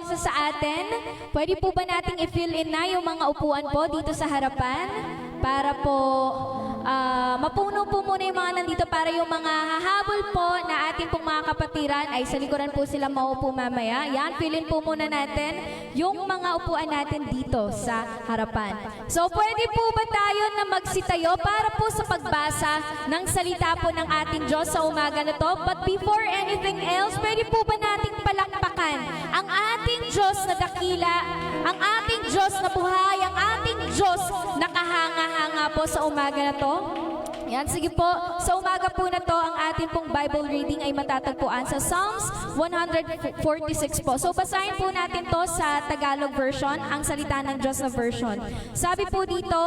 Isa sa atin, pwede po ba nating i-fill in na yung mga upuan po dito sa harapan? Para po mapuno po muna yung mga nandito para yung mga hahabol po na ating pong mga kapatiran ay sa likuran po sila maupo mamaya. Yan, fill in po muna natin yung mga upuan natin dito sa harapan. So pwede po ba tayo na magsitayo para po sa pagbasa ng salita po ng ating Diyos sa umaga na to? But before anything else, pwede po ba nating palakpakan ang ating Diyos na dakila, ang ating Diyos na buhay, ang ating Diyos na kahanga-hanga po sa umaga na to? Yan, sige po. Sa umaga po na to, ang ating pong Bible reading ay matatagpuan sa Psalms 146 po. So basahin po natin to sa Tagalog version, ang salita ng Diyos na version. Sabi po dito,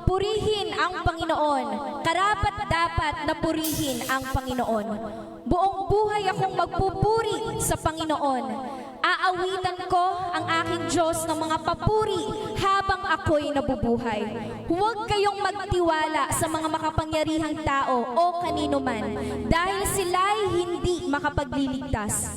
purihin ang Panginoon. Karapat-dapat na purihin ang Panginoon. Buong buhay akong magpupuri sa Panginoon. Aawitan ko ang aking Diyos ng mga papuri habang ako'y nabubuhay. Huwag kayong magtiwala sa mga makapangyarihang tao o kanino man dahil sila'y hindi makapagliligtas.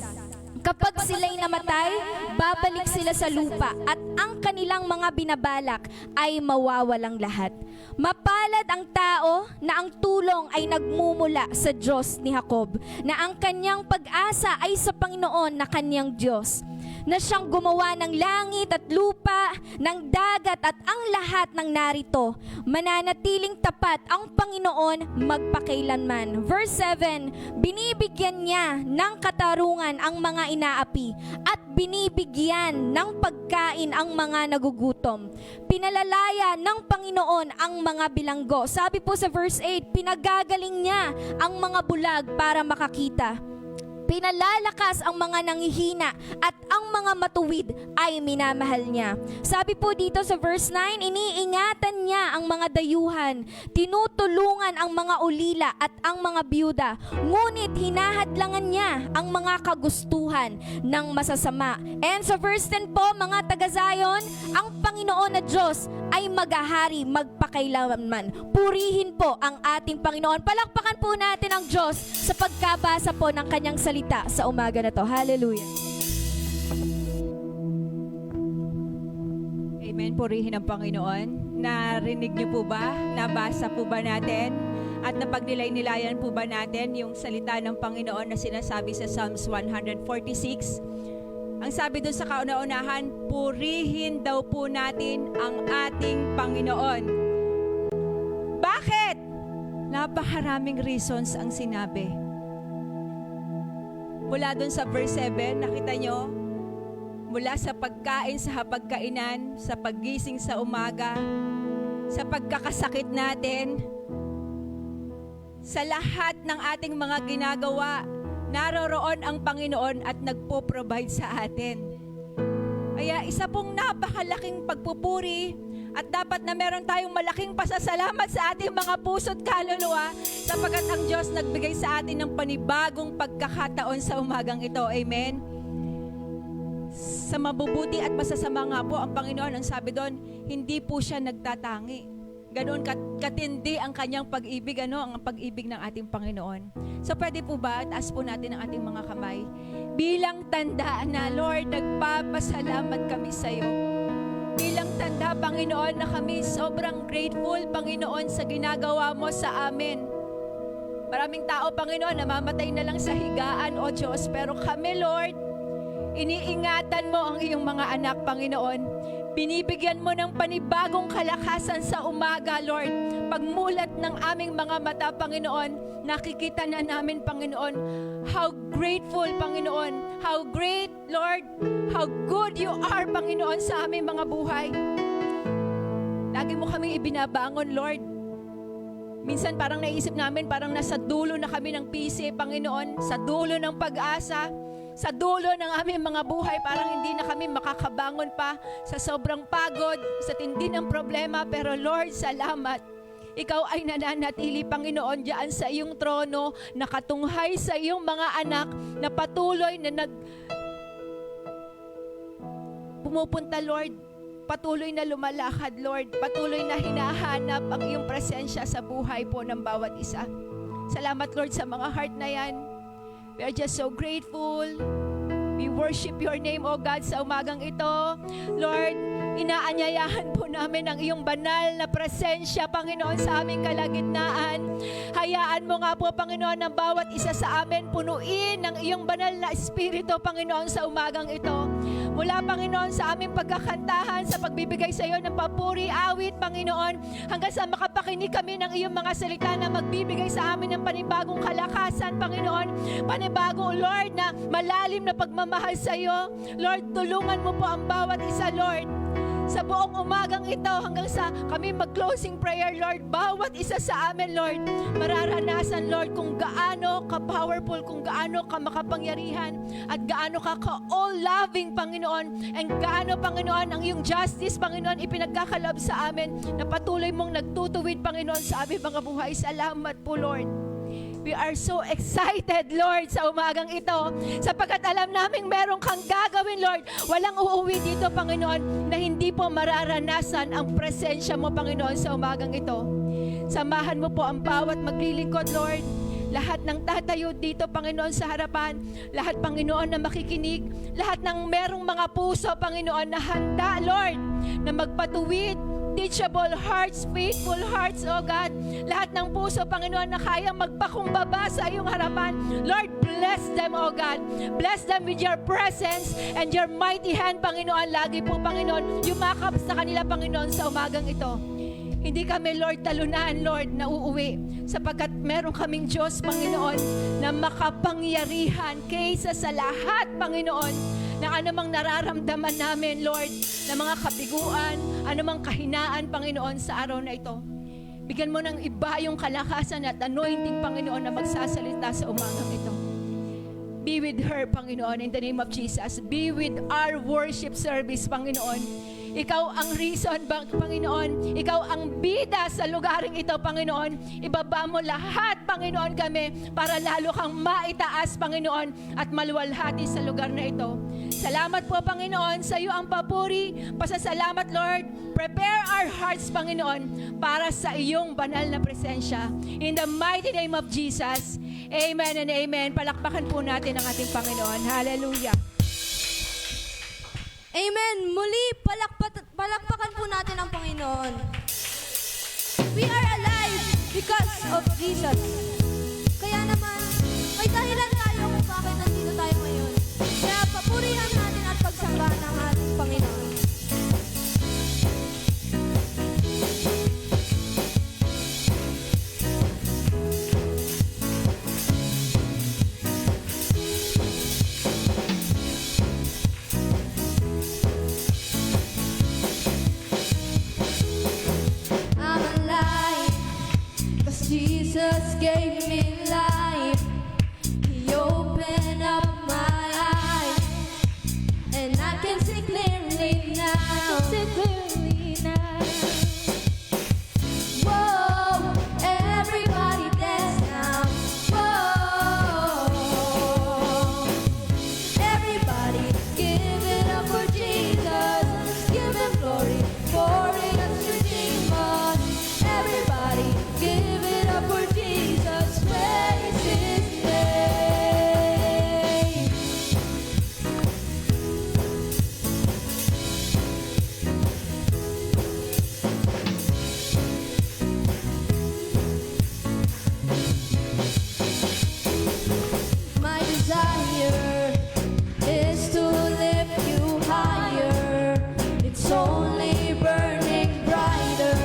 Kapag sila'y namatay, babalik sila sa lupa at ang kanilang mga binabalak ay mawawalang lahat. Mapalad ang tao na ang tulong ay nagmumula sa Diyos ni Jacob, na ang kanyang pag-asa ay sa Panginoon na kanyang Diyos, na siyang gumawa ng langit at lupa, ng dagat at ang lahat ng narito. Mananatiling tapat ang Panginoon magpakailanman. Verse 7, binibigyan niya ng katarungan ang mga inaapi at binibigyan ng pagkain ang mga nagugutom. Pinalalaya ng Panginoon ang mga bilanggo. Sabi po sa verse 8, pinagagaling niya ang mga bulag para makakita. Pinalalakas ang mga nanghihina at ang mga matuwid ay minamahal niya. Sabi po dito sa verse 9, iniingatan niya ang mga dayuhan, tinutulungan ang mga ulila at ang mga biyuda, ngunit hinahadlangan niya ang mga kagustuhan ng masasama. And sa verse 10 po, mga taga-Zion, ang Panginoon na Diyos ay maghahari magpakailanman. Purihin po ang ating Panginoon. Palakpakan po natin ang Diyos sa pagkabasa po ng kanyang salita sa umaga na to. Hallelujah. Amen. Purihin ang Panginoon. Narinig niyo po ba? Nabasa po ba natin? At napagnilay-nilayan po ba natin yung salita ng Panginoon na sinasabi sa Psalms 146? Ang sabi doon sa kauna-unahan, purihin daw po natin ang ating Panginoon. Bakit? Napakaraming reasons ang sinabi. Mula doon sa verse 7, nakita nyo? Mula sa pagkain sa hapagkainan, sa paggising sa umaga, sa pagkakasakit natin, sa lahat ng ating mga ginagawa, naroroon ang Panginoon at nagpo-provide sa atin. Kaya isa pong napakalaking pagpupuri at dapat na meron tayong malaking pasasalamat sa ating mga puso't kaluluwa sapagkat ang Diyos nagbigay sa atin ng panibagong pagkakataon sa umagang ito. Amen? Sa mabubuti at masasama nga po ang Panginoon, ang sabi doon, hindi po siya nagtatangi. Ganoon katindi ang kanyang pag-ibig, ang pag-ibig ng ating Panginoon. So pwede po ba, taas po natin ang ating mga kamay, bilang tanda na, Lord, nagpapasalamat kami sa iyo. Bilang tanda, Panginoon, na kami sobrang grateful, Panginoon, sa ginagawa mo sa amin. Maraming tao, Panginoon, namamatay na lang sa higaan, O Diyos, pero kami, Lord, iniingatan mo ang iyong mga anak, Panginoon. Binibigyan mo ng panibagong kalakasan sa umaga, Lord. Pagmulat ng aming mga mata, Panginoon, nakikita na namin, Panginoon, how grateful, Panginoon, how great, Lord, how good you are, Panginoon, sa aming mga buhay. Lagi mo kaming ibinabangon, Lord. Minsan parang naisip namin, parang nasa dulo na kami ng pisi, Panginoon, sa dulo ng pag-asa, sa dulo ng aming mga buhay, parang hindi na kami makakabangon pa sa sobrang pagod, sa tindi ng problema. Pero Lord, salamat. Ikaw ay nananatili, Panginoon, diyan sa iyong trono, nakatunghay sa iyong mga anak na patuloy na pumupunta, Lord. Patuloy na lumalakad, Lord. Patuloy na hinahanap ang iyong presensya sa buhay po ng bawat isa. Salamat, Lord, sa mga heart na yan. We are just so grateful. We worship your name, O God, sa umagang ito. Lord, inaanyayahan po namin ang iyong banal na presensya, Panginoon, sa aming kalagitnaan. Hayaan mo nga po, Panginoon, na bawat isa sa amin punuin ng iyong banal na espiritu, Panginoon, sa umagang ito. Mula, Panginoon, sa aming pagkakantahan, sa pagbibigay sa iyo ng papuri, awit, Panginoon, hanggang sa makapakinig kami ng iyong mga salita na magbibigay sa amin ng panibagong kalakasan, Panginoon. Panibagong, Lord, na malalim na pagmamahal sa iyo. Lord, tulungan mo po ang bawat isa, Lord. Sa buong umagang ito, hanggang sa kami mag-closing prayer, Lord, bawat isa sa amin, Lord, mararanasan, Lord, kung gaano ka-powerful, kung gaano ka makapangyarihan, at gaano ka all-loving, Panginoon, and gaano, Panginoon, ang iyong justice, Panginoon, ipinagkakalob sa amin, na patuloy mong nagtutuwid, Panginoon, sa aming mga buhay. Salamat po, Lord. We are so excited, Lord, sa umagang ito, sapagkat alam namin meron kang gagawin, Lord. Walang uuwi dito, Panginoon, na hindi po mararanasan ang presensya mo, Panginoon, sa umagang ito. Samahan mo po ang bawat maglilingkod, Lord. Lahat ng tatayo dito, Panginoon, sa harapan. Lahat, Panginoon, na makikinig. Lahat ng merong mga puso, Panginoon, na handa, Lord, na magpatuwid. Teachable hearts, faithful hearts, oh God. Lahat ng puso, Panginoon, na kayang magpakumbaba sa iyong harapan. Lord, bless them, oh God. Bless them with your presence and your mighty hand, Panginoon. Lagi po, Panginoon, yumakap sa kanila, Panginoon, sa umagang ito. Hindi kami, Lord, talunan, Lord, na uuwi. Sapagkat meron kaming Diyos, Panginoon, na makapangyarihan kaysa sa lahat, Panginoon, na anumang nararamdaman namin, Lord, na mga kabiguan, anumang kahinaan, Panginoon, sa araw na ito. Bigyan mo ng iba yung kalakasan at anointing, Panginoon, na magsasalita sa umagang ito. Be with her, Panginoon, in the name of Jesus. Be with our worship service, Panginoon. Ikaw ang reason, Panginoon. Ikaw ang bida sa lugaring ito, Panginoon. Ibaba mo lahat, Panginoon, kami para lalo kang maitaas, Panginoon, at maluwalhati sa lugar na ito. Salamat po, Panginoon, sa iyo ang papuri. Pasasalamat, Lord. Prepare our hearts, Panginoon, para sa iyong banal na presensya. In the mighty name of Jesus. Amen and amen. Palakpakan po natin ang ating Panginoon. Hallelujah. Amen. Muli, palakpakan po natin ang Panginoon. We are alive because of Jesus. Kaya naman, may dahilan tayo kung bakit nandito tayo ngayon. Kaya papurihan natin at pagsambahan ang ating Panginoon. Jesus gave me life. He opened up my eyes, and I can see clearly now. Whoa, everybody dance now. Whoa, everybody give it up for Jesus. Give him glory for he has redeemed us. Everybody give it up for Jesus. Praise his name. My desire is to lift you higher. It's only burning brighter.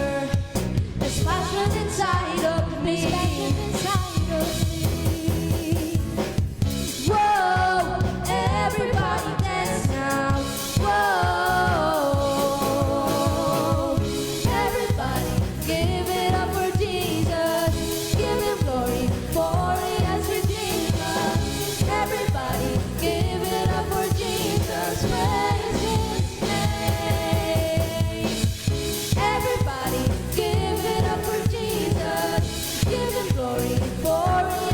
There's passion inside of me. Whoa, everybody dance now. Whoa, everybody give it up for Jesus. Give him glory for he has redeemed us. Everybody give it up for Jesus. Praise his name. Everybody give it up for Jesus. Give him glory for he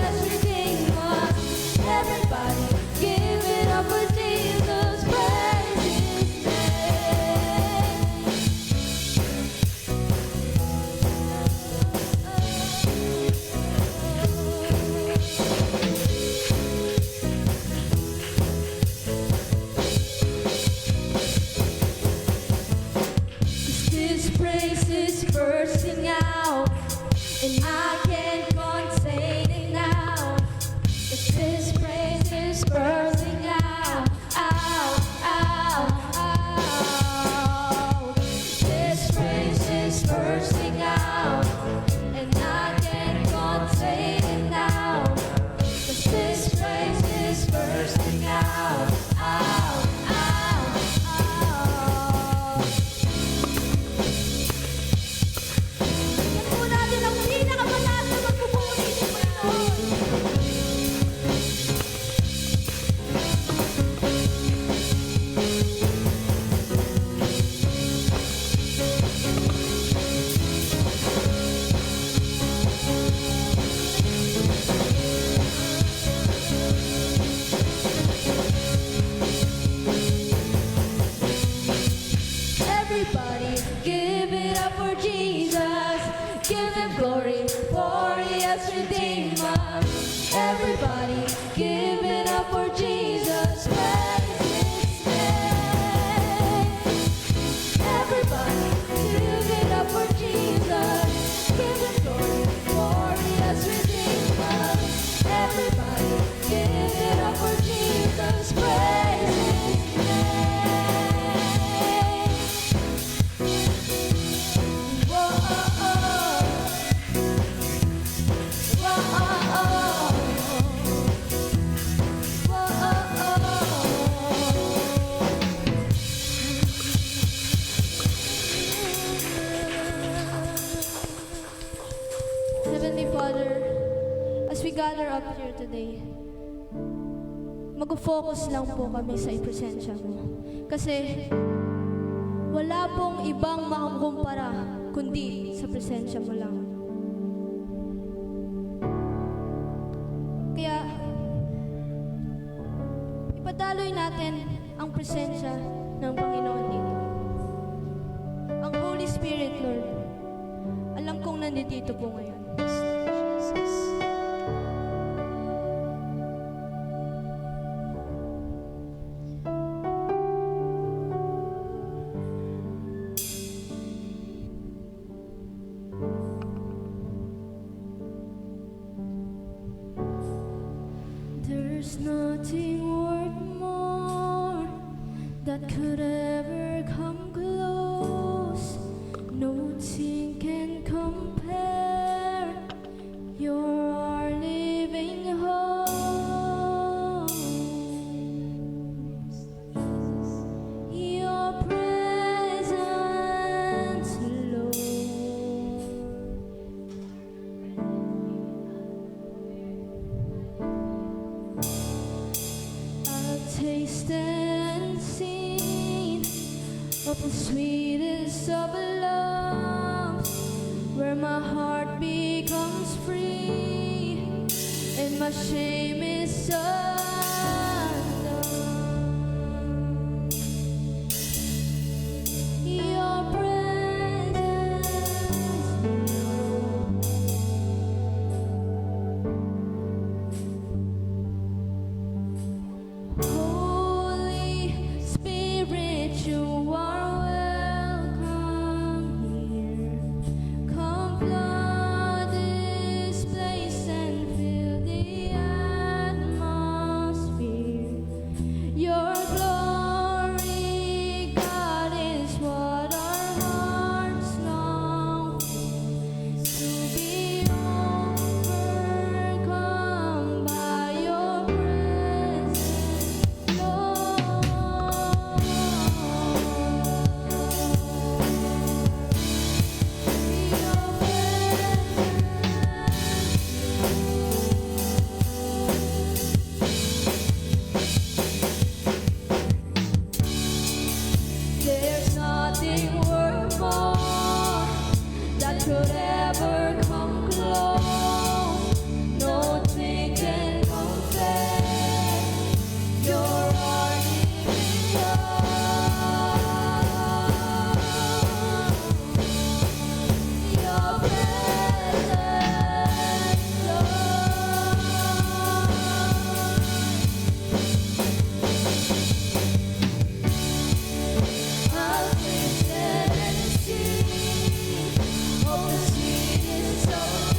and I can't contain it now. If this praise is bursting out, out, out, out. This praise is bursting out, and I can't contain it now. 'Cause this praise is bursting out, out, out, out. Yan po natin ang pinakamataas na magpupuri sa Panginoon. Everybody, give it up for Jesus. Give him glory, for he has redeemed us. Everybody, give it up for Jesus. Praise his name. Everybody, give it up for Jesus. Give him glory, for he has redeemed us. Everybody, give it up for Jesus. Praise his name. Heavenly Father, as we gather up here today, mag-focus lang po kami sa ipresensya mo. Kasi wala pong ibang makakumpara kundi sa presensya mo lang. Kaya, ipadaloy natin ang presensya ng Panginoon dito. Ang Holy Spirit, Lord, alam kong nandito po ngayon. Jesus. There's nothing worth more that could ever come close. Nothing can compare. You're our living hope. Your presence, Lord. I've tasted and seen of the sweetest of loves, where my heart becomes free and my shame is undone. Your presence, Lord. Holy Spirit, you are welcome here. Come flood this place and fill the atmosphere. Your glory, God, is what our hearts long for. To be overcome by your presence, Lord. There's nothing worth more that could ever come close. Nothing can compare. You're our living hope. Your presence, Lord. I've tasted and seen of the sweetest of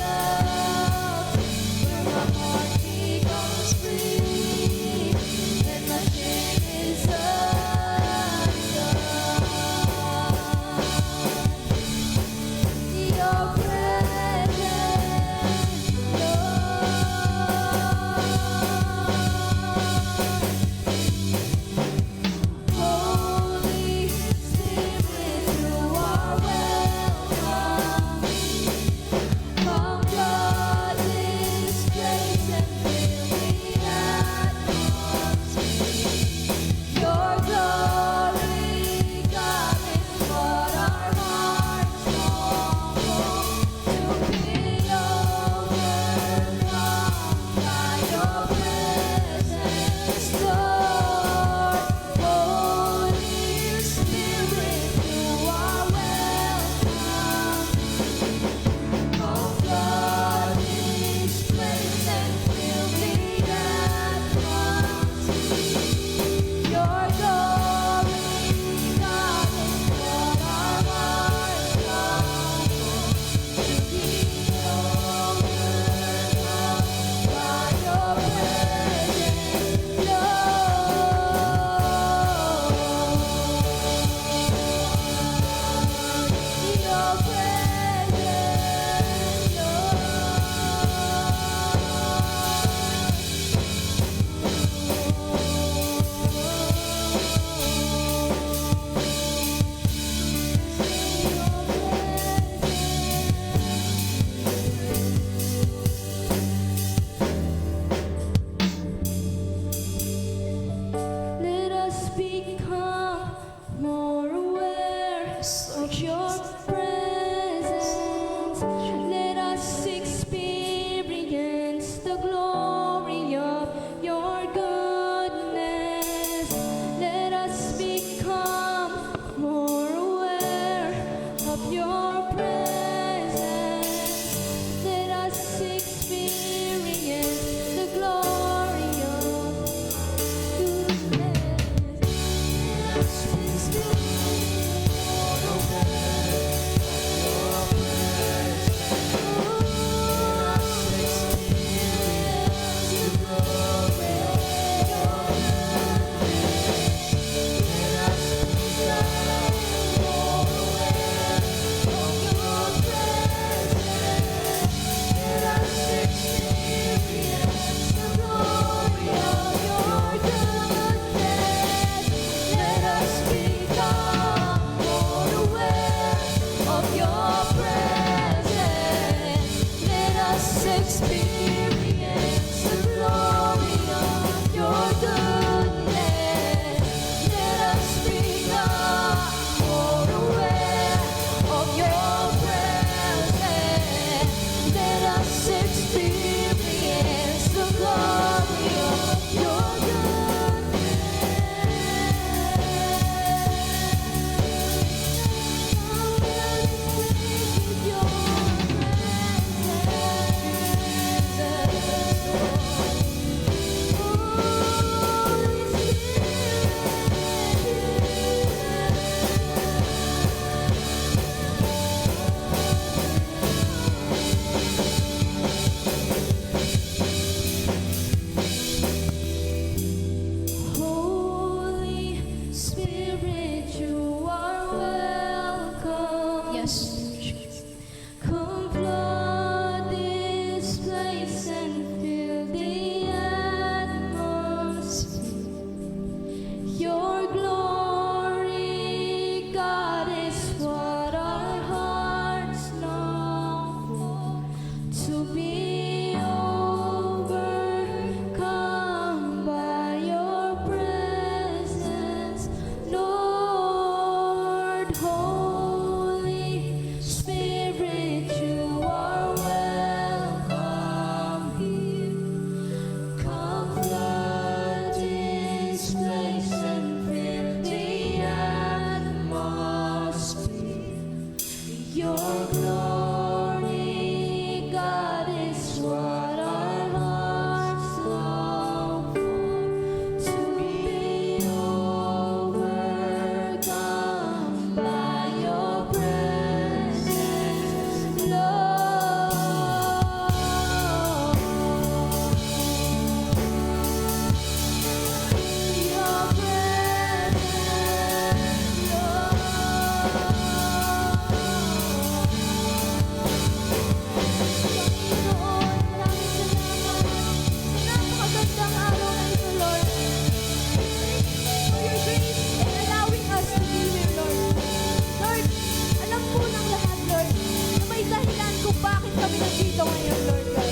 kung bakit kami nandito ngayon, Lord God.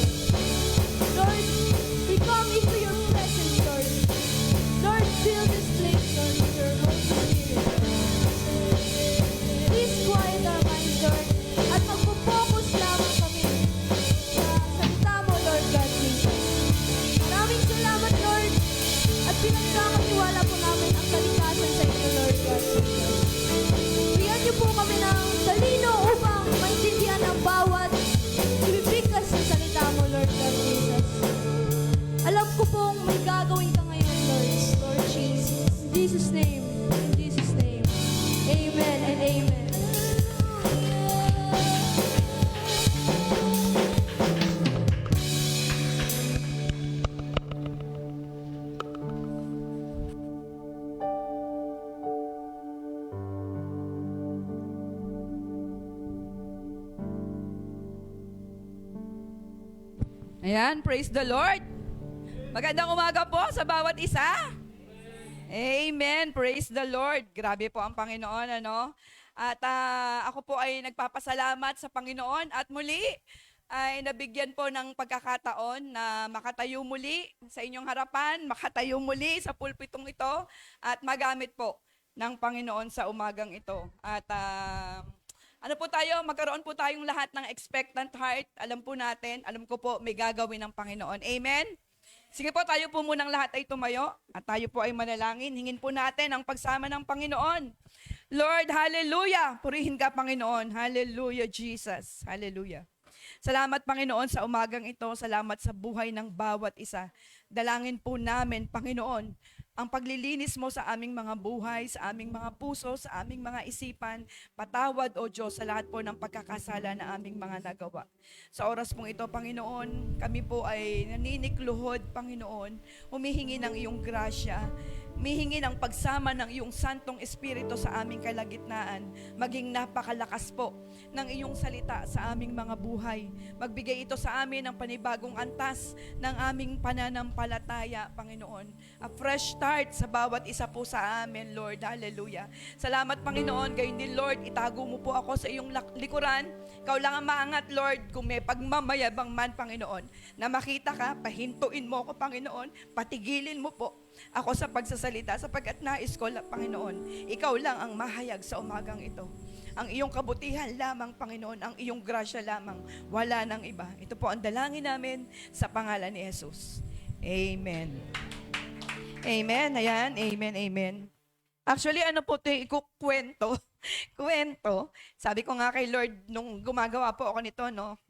Lord, we come into your presence, Lord. Lord, fill this place, Lord, with your Holy Spirit. Please quiet our minds, Lord, at magpo-focus lamang kami sa salita mo, Lord God Jesus. Maraming salamat, Lord, at pinagkakatiwala po namin ang kalikasan sa inyo, Lord God Jesus. Bigyan niyo po kami ng talino upang maintindihan ang bawat ibibigkas sa salita mo, Lord God Jesus. Alam ko pong may gagawin ka ngayon, Lord Jesus. In Jesus' name, in Jesus' name. Amen and amen. Ayan, praise the Lord. Magandang umaga po sa bawat isa. Amen, praise the Lord. Grabe po ang Panginoon, ano? At ako po ay nagpapasalamat sa Panginoon at muli ay nabigyan po ng pagkakataon na makatayo muli sa inyong harapan, makatayo muli sa pulpitong ito at magamit po ng Panginoon sa umagang ito. At ano po tayo, magkaroon po tayong lahat ng expectant heart. Alam po natin, alam ko po may gagawin ng Panginoon. Amen? Sige po, tayo po munang lahat ay tumayo at tayo po ay manalangin. Hingin po natin ang pagsama ng Panginoon. Lord, hallelujah! Purihin ka, Panginoon. Hallelujah, Jesus. Hallelujah. Salamat, Panginoon, sa umagang ito. Salamat sa buhay ng bawat isa. Dalangin po namin, Panginoon, ang paglilinis mo sa aming mga buhay, sa aming mga puso, sa aming mga isipan. Patawad, O Diyos, sa lahat po ng pagkakasala na aming mga nagawa. Sa oras pong ito, Panginoon, kami po ay naninikluhod, Panginoon, humihingi ng iyong grasya, humihingi ng pagsama ng iyong Santong Espiritu sa aming kalagitnaan, maging napakalakas po ng iyong salita sa aming mga buhay. Magbigay ito sa amin ng panibagong antas ng aming pananampalataya, Panginoon. A fresh start sa bawat isa po sa amin, Lord. Hallelujah. Salamat, Panginoon. Gayon din, Lord, itago mo po ako sa iyong likuran. Ikaw lang ang maangat, Lord, kung may pagmamayabang man, Panginoon, na makita ka, pahintuin mo ako, Panginoon, patigilin mo po ako sa pagsasalita, sapagkat nais ko, Panginoon, ikaw lang ang mahayag sa umagang ito. Ang iyong kabutihan lamang, Panginoon, ang iyong grasya lamang, wala nang iba. Ito po ang dalangin namin sa pangalan ni Jesus. Amen. Amen. Ayan. Amen. Amen. Actually, ano po ito, ikukwento. Kwento. Sabi ko nga kay Lord, nung gumagawa po ako nito, no?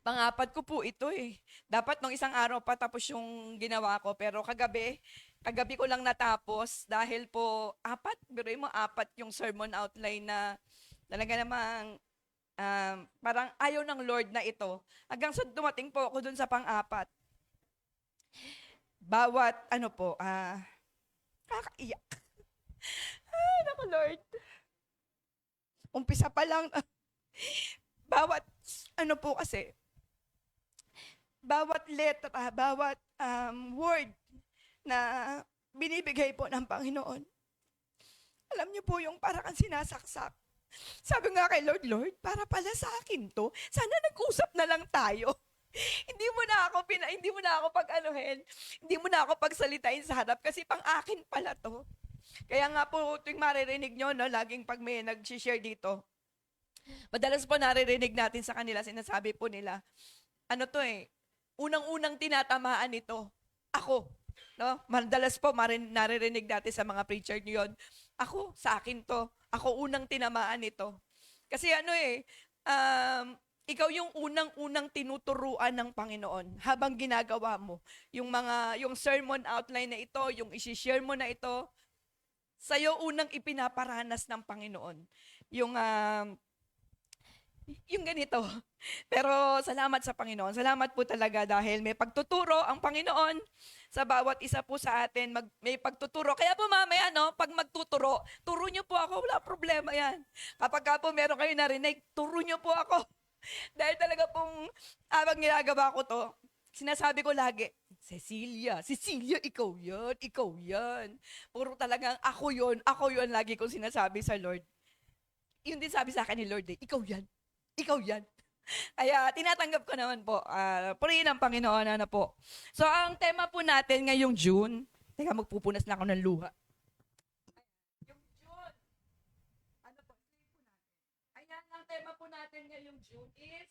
Pang-apat ko po ito eh. Dapat nung isang araw pa tapos yung ginawa ko. Pero kagabi ko lang natapos dahil po biruin mo, apat yung sermon outline na talaga namang parang ayaw ng Lord na ito. Hanggang sa dumating po ako dun sa pang-apat. Bawat, kakaiyak. Ay, naku Lord. Umpisa pa lang, bawat bawat letra, bawat word na binibigay po ng Panginoon. Alam niyo po yung para kang sinasaksak. Sabi nga kay Lord, Lord, para pala sa akin to. Sana nag-usap na lang tayo. Hindi mo na ako pag-anuhin. Hindi mo na ako pagsalitain sa harap kasi pang akin pala to. Kaya nga po, tuwing maririnig nyo, no, laging pag may nag-share dito, madalas po naririnig natin sa kanila, sinasabi po nila, unang-unang tinatamaan nito, ako. No? Madalas po naririnig natin sa mga preacher nyo yun, ako, sa akin to. Ako unang tinamaan nito. Kasi ikaw yung unang-unang tinuturuan ng Panginoon habang ginagawa mo. Yung sermon outline na ito, yung isi-share mo na ito, sa'yo unang ipinaparanas ng Panginoon. Yung ganito. Pero salamat sa Panginoon. Salamat po talaga dahil may pagtuturo ang Panginoon sa bawat isa po sa atin. May pagtuturo. Kaya po mamaya, pag magtuturo, turo nyo po ako. Wala problema yan. Kapag po meron kayo narinig, turo nyo po ako. Dahil talaga pong habang ginagawa ko to, sinasabi ko lagi, Cecilia, ikaw yan. Puro talagang ako yun, lagi kong sinasabi sa Lord. Yun din sabi sa akin ni Lord, ikaw yan. Kaya tinatanggap ko naman po. Purihin ang Panginoon, ano po. So, ang tema po natin ngayong June, teka, magpupunas na ako ng luha. Yung June, ano po, sige po natin. Ayan, ang tema po natin ngayong June is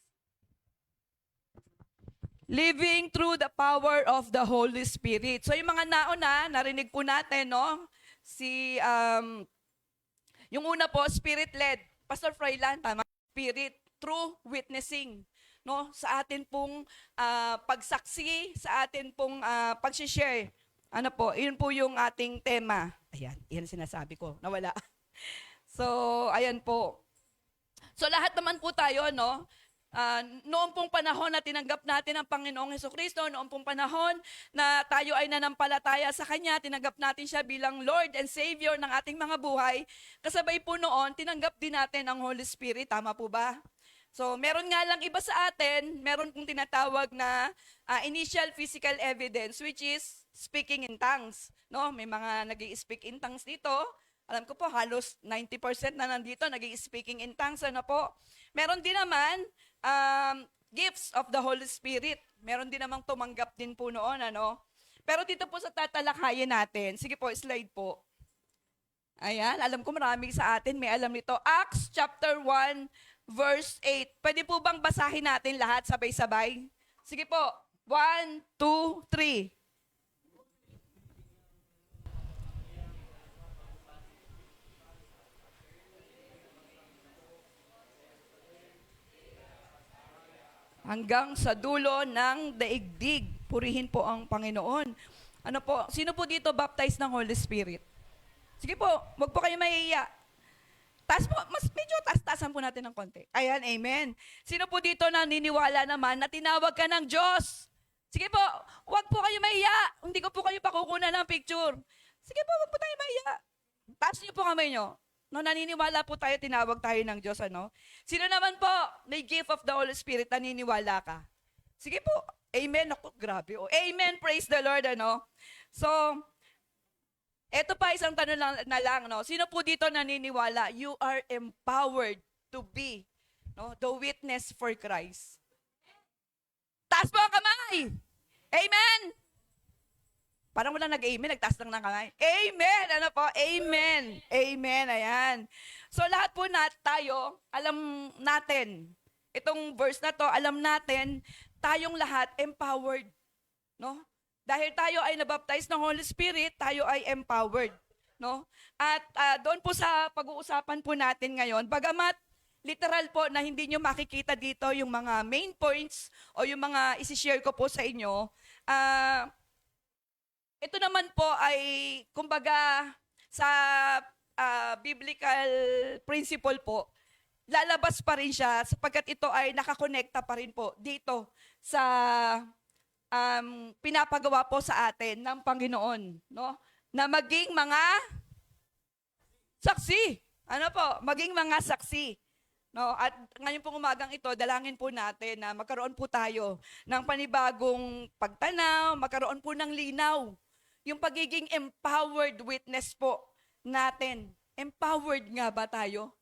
living through the power of the Holy Spirit. So, yung mga nauna, narinig po natin, no? Yung una po, Spirit-led. Pastor Froilan, tama? Spirit, true witnessing, no, sa atin pong pagsaksi, sa atin pong pag-share. Ano po, yun po yung ating tema. Ayan, yan sinasabi ko, nawala. So, ayan po. So, lahat naman po tayo, no, noong pong panahon na tinanggap natin ang Panginoong Hesukristo, noong pong panahon na tayo ay nanampalataya sa Kanya, tinanggap natin siya bilang Lord and Savior ng ating mga buhay, kasabay po noon, tinanggap din natin ang Holy Spirit, tama po ba? So, meron nga lang iba sa atin, meron kong tinatawag na initial physical evidence, which is speaking in tongues. No? May mga nag-i-speak in tongues dito. Alam ko po, halos 90% na nandito nag-i-speaking in tongues. Ano po? Meron din naman gifts of the Holy Spirit. Meron din namang tumanggap din po noon. Ano? Pero dito po sa tatalakayin natin, sige po, slide po. Ayan, alam ko marami sa atin may alam nito. Acts chapter 1, verse 8. Pwede po bang basahin natin lahat sabay-sabay? Sige po. 1, 2, 3. Hanggang sa dulo ng daigdig. Purihin po ang Panginoon. Ano po? Sino po dito baptized ng Holy Spirit? Sige po, wag po kayo mahihiya. Taas po, medyo taas-taasan po natin ng konti. Ayan, amen. Sino po dito naniniwala naman na tinawag ka ng Diyos? Sige po, wag po kayo mahiya. Hindi ko po kayo pakukunan ng picture. Sige po, wag po tayo mahiya. Taas niyo po kamay niyo. No, naniniwala po tayo, tinawag tayo ng Diyos, ano? Sino naman po, may gift of the Holy Spirit, naniniwala ka? Sige po, amen. Ako, grabe. Oh. Amen, praise the Lord, ano? So, eto pa isang tanong na lang, no? Sino po dito naniniwala? You are empowered to be, no, the witness for Christ. Taas po ang kamay. Amen. Parang wala nag-amen, nagtaas lang ng kamay. Amen. Ano po? Amen. Amen. Ayan. So lahat po tayo, alam natin, itong verse na to, alam natin, tayong lahat empowered, no? Dahil tayo ay nabaptize ng Holy Spirit, tayo ay empowered, no? At doon po sa pag-uusapan po natin ngayon, bagamat literal po na hindi nyo makikita dito yung mga main points o yung mga isi-share ko po sa inyo, ito naman po ay, kumbaga, sa biblical principle po, lalabas pa rin siya sapagkat ito ay nakakonekta pa rin po dito sa pinapagawa po sa atin ng Panginoon, no? Na maging mga saksi. Ano po? Maging mga saksi. No? At ngayon pong umagang ito, dalangin po natin na magkaroon po tayo ng panibagong pagtanaw, magkaroon po ng linaw. Yung pagiging empowered witness po natin. Empowered nga ba tayo?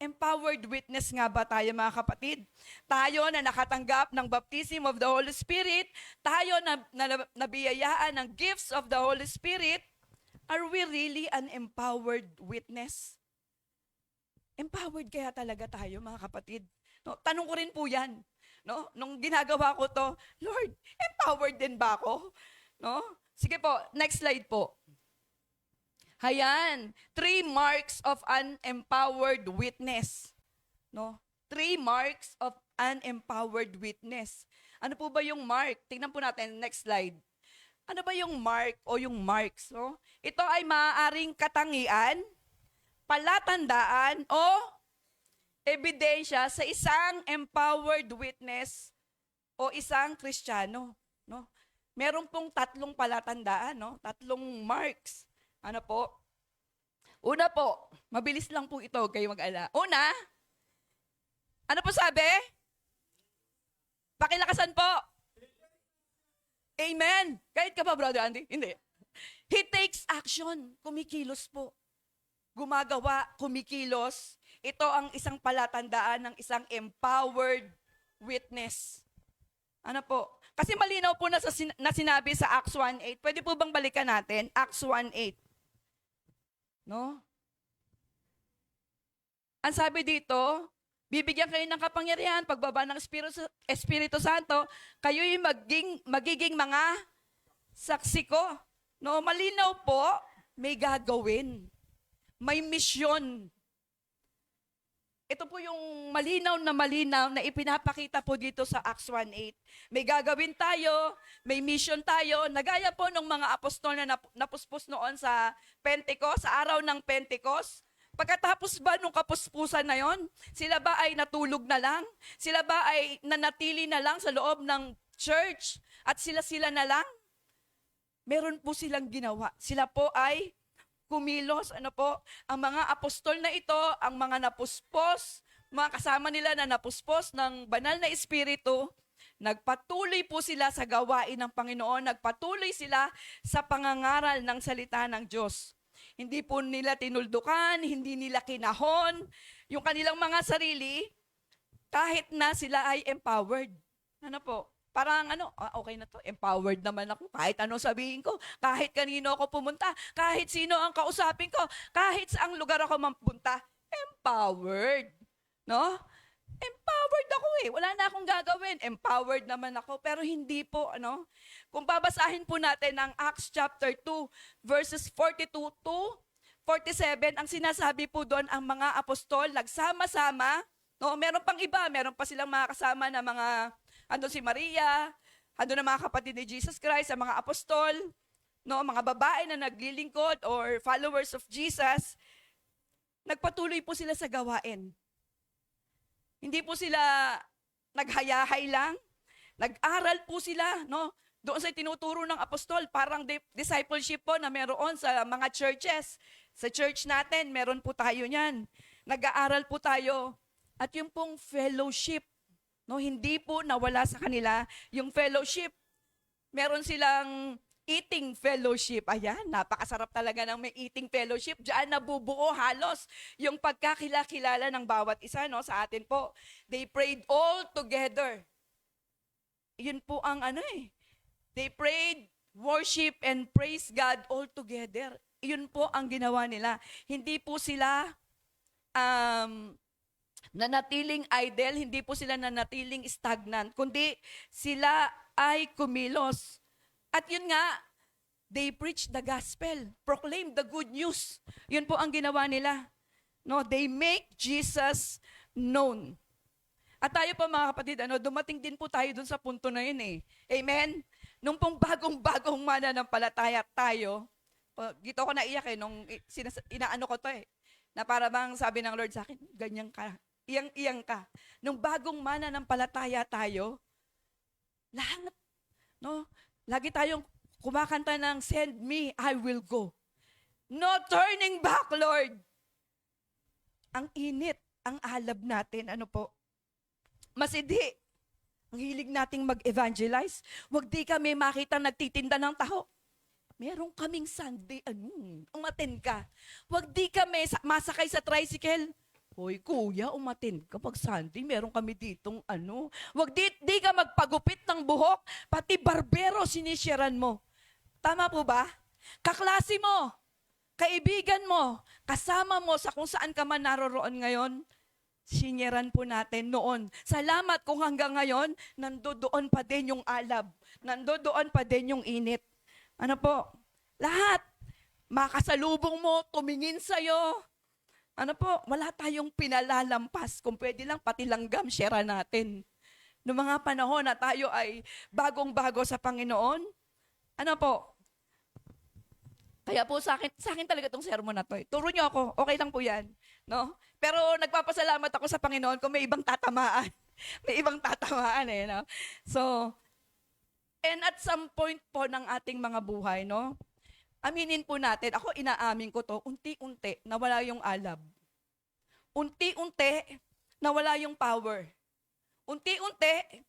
Empowered witness nga ba tayo, mga kapatid? Tayo na nakatanggap ng baptism of the Holy Spirit, tayo na nabiyayaan ng gifts of the Holy Spirit, are we really an empowered witness? Empowered kaya talaga tayo, mga kapatid? No, tanong ko rin po yan. No? Nung ginagawa ko to, Lord, empowered din ba ako? No? Sige po, next slide po. Hayan, 3 marks of an empowered witness. No? 3 marks of an empowered witness. Ano po ba yung mark? Tingnan po natin, next slide. Ano ba yung mark o yung marks? No? Ito ay maaaring katangian, palatandaan, o ebidensya sa isang empowered witness o isang Kristiyano. No? Meron pong 3 palatandaan, no? 3 marks. Ano po? Una po, mabilis lang po ito, kayo mag-ala. Una, ano po sabi? Pakilakasan po. Amen. Kahit ka ba, Brother Andy? Hindi. He takes action. Kumikilos po. Gumagawa, kumikilos. Ito ang isang palatandaan ng isang empowered witness. Ano po? Kasi malinaw po na sinabi sa Acts 1:8. Pwede po bang balikan natin? Acts 1:8. No? Ang sabi dito, bibigyan kayo ng kapangyarihan, pagbaba ng Espiritu Santo, kayo'y magiging mga saksi ko. No, malinaw po, may gagawin. May misyon. Ito po yung malinaw na ipinapakita po dito sa Acts 1:8. May gagawin tayo, may mission tayo, nagaya po ng mga apostol na napuspos noon sa Pentecost, sa araw ng Pentecost. Pagkatapos ba nung kapuspusan na yon, sila ba ay natulog na lang? Sila ba ay nanatili na lang sa loob ng church? At sila na lang? Meron po silang ginawa. Sila po ay kumilos, ang mga apostol na ito, ang mga napuspos, mga kasama nila na napuspos ng banal na espiritu, nagpatuloy po sila sa gawain ng Panginoon, nagpatuloy sila sa pangangaral ng salita ng Diyos. Hindi po nila tinuldukan, hindi nila kinahon, yung kanilang mga sarili, kahit na sila ay empowered. Parang okay na to, empowered naman ako. Kahit ano sabihin ko, kahit kanino ako pumunta, kahit sino ang kausapin ko, kahit saang lugar ako mapunta, empowered. No? Empowered ako wala na akong gagawin. Empowered naman ako, pero hindi po, Kung babasahin po natin ang Acts chapter 2, verses 42 to 47, ang sinasabi po doon, ang mga apostol, nagsama-sama, meron pang iba, meron pa silang mga kasama na mga, si Maria, na mga kapatid ni Jesus Christ, ang mga apostol, mga babae na naglilingkod or followers of Jesus, nagpatuloy po sila sa gawain. Hindi po sila naghayahay lang, nag-aral po sila, Doon sa tinuturo ng apostol, parang discipleship po na meron sa mga churches. Sa church natin, meron po tayo niyan. Nag-aaral po tayo. At yung pong fellowship, hindi po nawala sa kanila yung fellowship. Meron silang eating fellowship. Ayan, napakasarap talaga ng may eating fellowship. Diyan nabubuo halos yung pagkakilala ng bawat isa sa atin po. They prayed all together. Yun po ang They prayed, worship, and praise God all together. Yun po ang ginawa nila. Hindi po sila nanatiling idle, hindi po sila nanatiling stagnant, kundi sila ay kumilos. At yun nga, they preach the gospel, proclaim the good news. Yun po ang ginawa nila. They make Jesus known. At tayo po mga kapatid, dumating din po tayo dun sa punto na yun Amen? Nung pong bagong-bagong mananampalataya tayo, dito ako naiyak nung inaano ko to na para bang sabi ng Lord sa akin, ganyan ka, iyang ka. Nung bagong mananampalataya tayo, lahat, lagi tayong kumakanta ng send me, I will go. No turning back, Lord. Ang init, ang alab natin, masidi. Ang hilig nating mag-evangelize. Huwag di kami makita nagtitinda ng taho. Meron kaming Sunday, umaten ka. Huwag di kami masakay sa tricycle. Hoy, kuya, umaten ka pag Sunday. Meron kami ditong Huwag di ka magpagupit ng buhok. Pati barbero sinisyaran mo. Tama po ba? Kaklase mo, kaibigan mo, kasama mo sa kung saan ka man naroroon ngayon, sinyeran po natin noon. Salamat kung hanggang ngayon, nandoon pa din yung alab. Nandoon pa din yung init. Lahat. Makasalubong mo, tumingin sa'yo. Wala tayong pinalalampas. Kung pwede lang, pati langgam, share natin. Noong mga panahon na tayo ay bagong-bago sa Panginoon, kaya po sa akin talaga itong sermon na to. Turo niyo ako, okay lang po yan. Pero nagpapasalamat ako sa Panginoon kung may ibang tatamaan. May ibang tatamaan So, and at some point po ng ating mga buhay, aminin po natin, ako inaamin ko to, unti-unti nawala yung alab. Unti-unti nawala yung power. Unti-unti,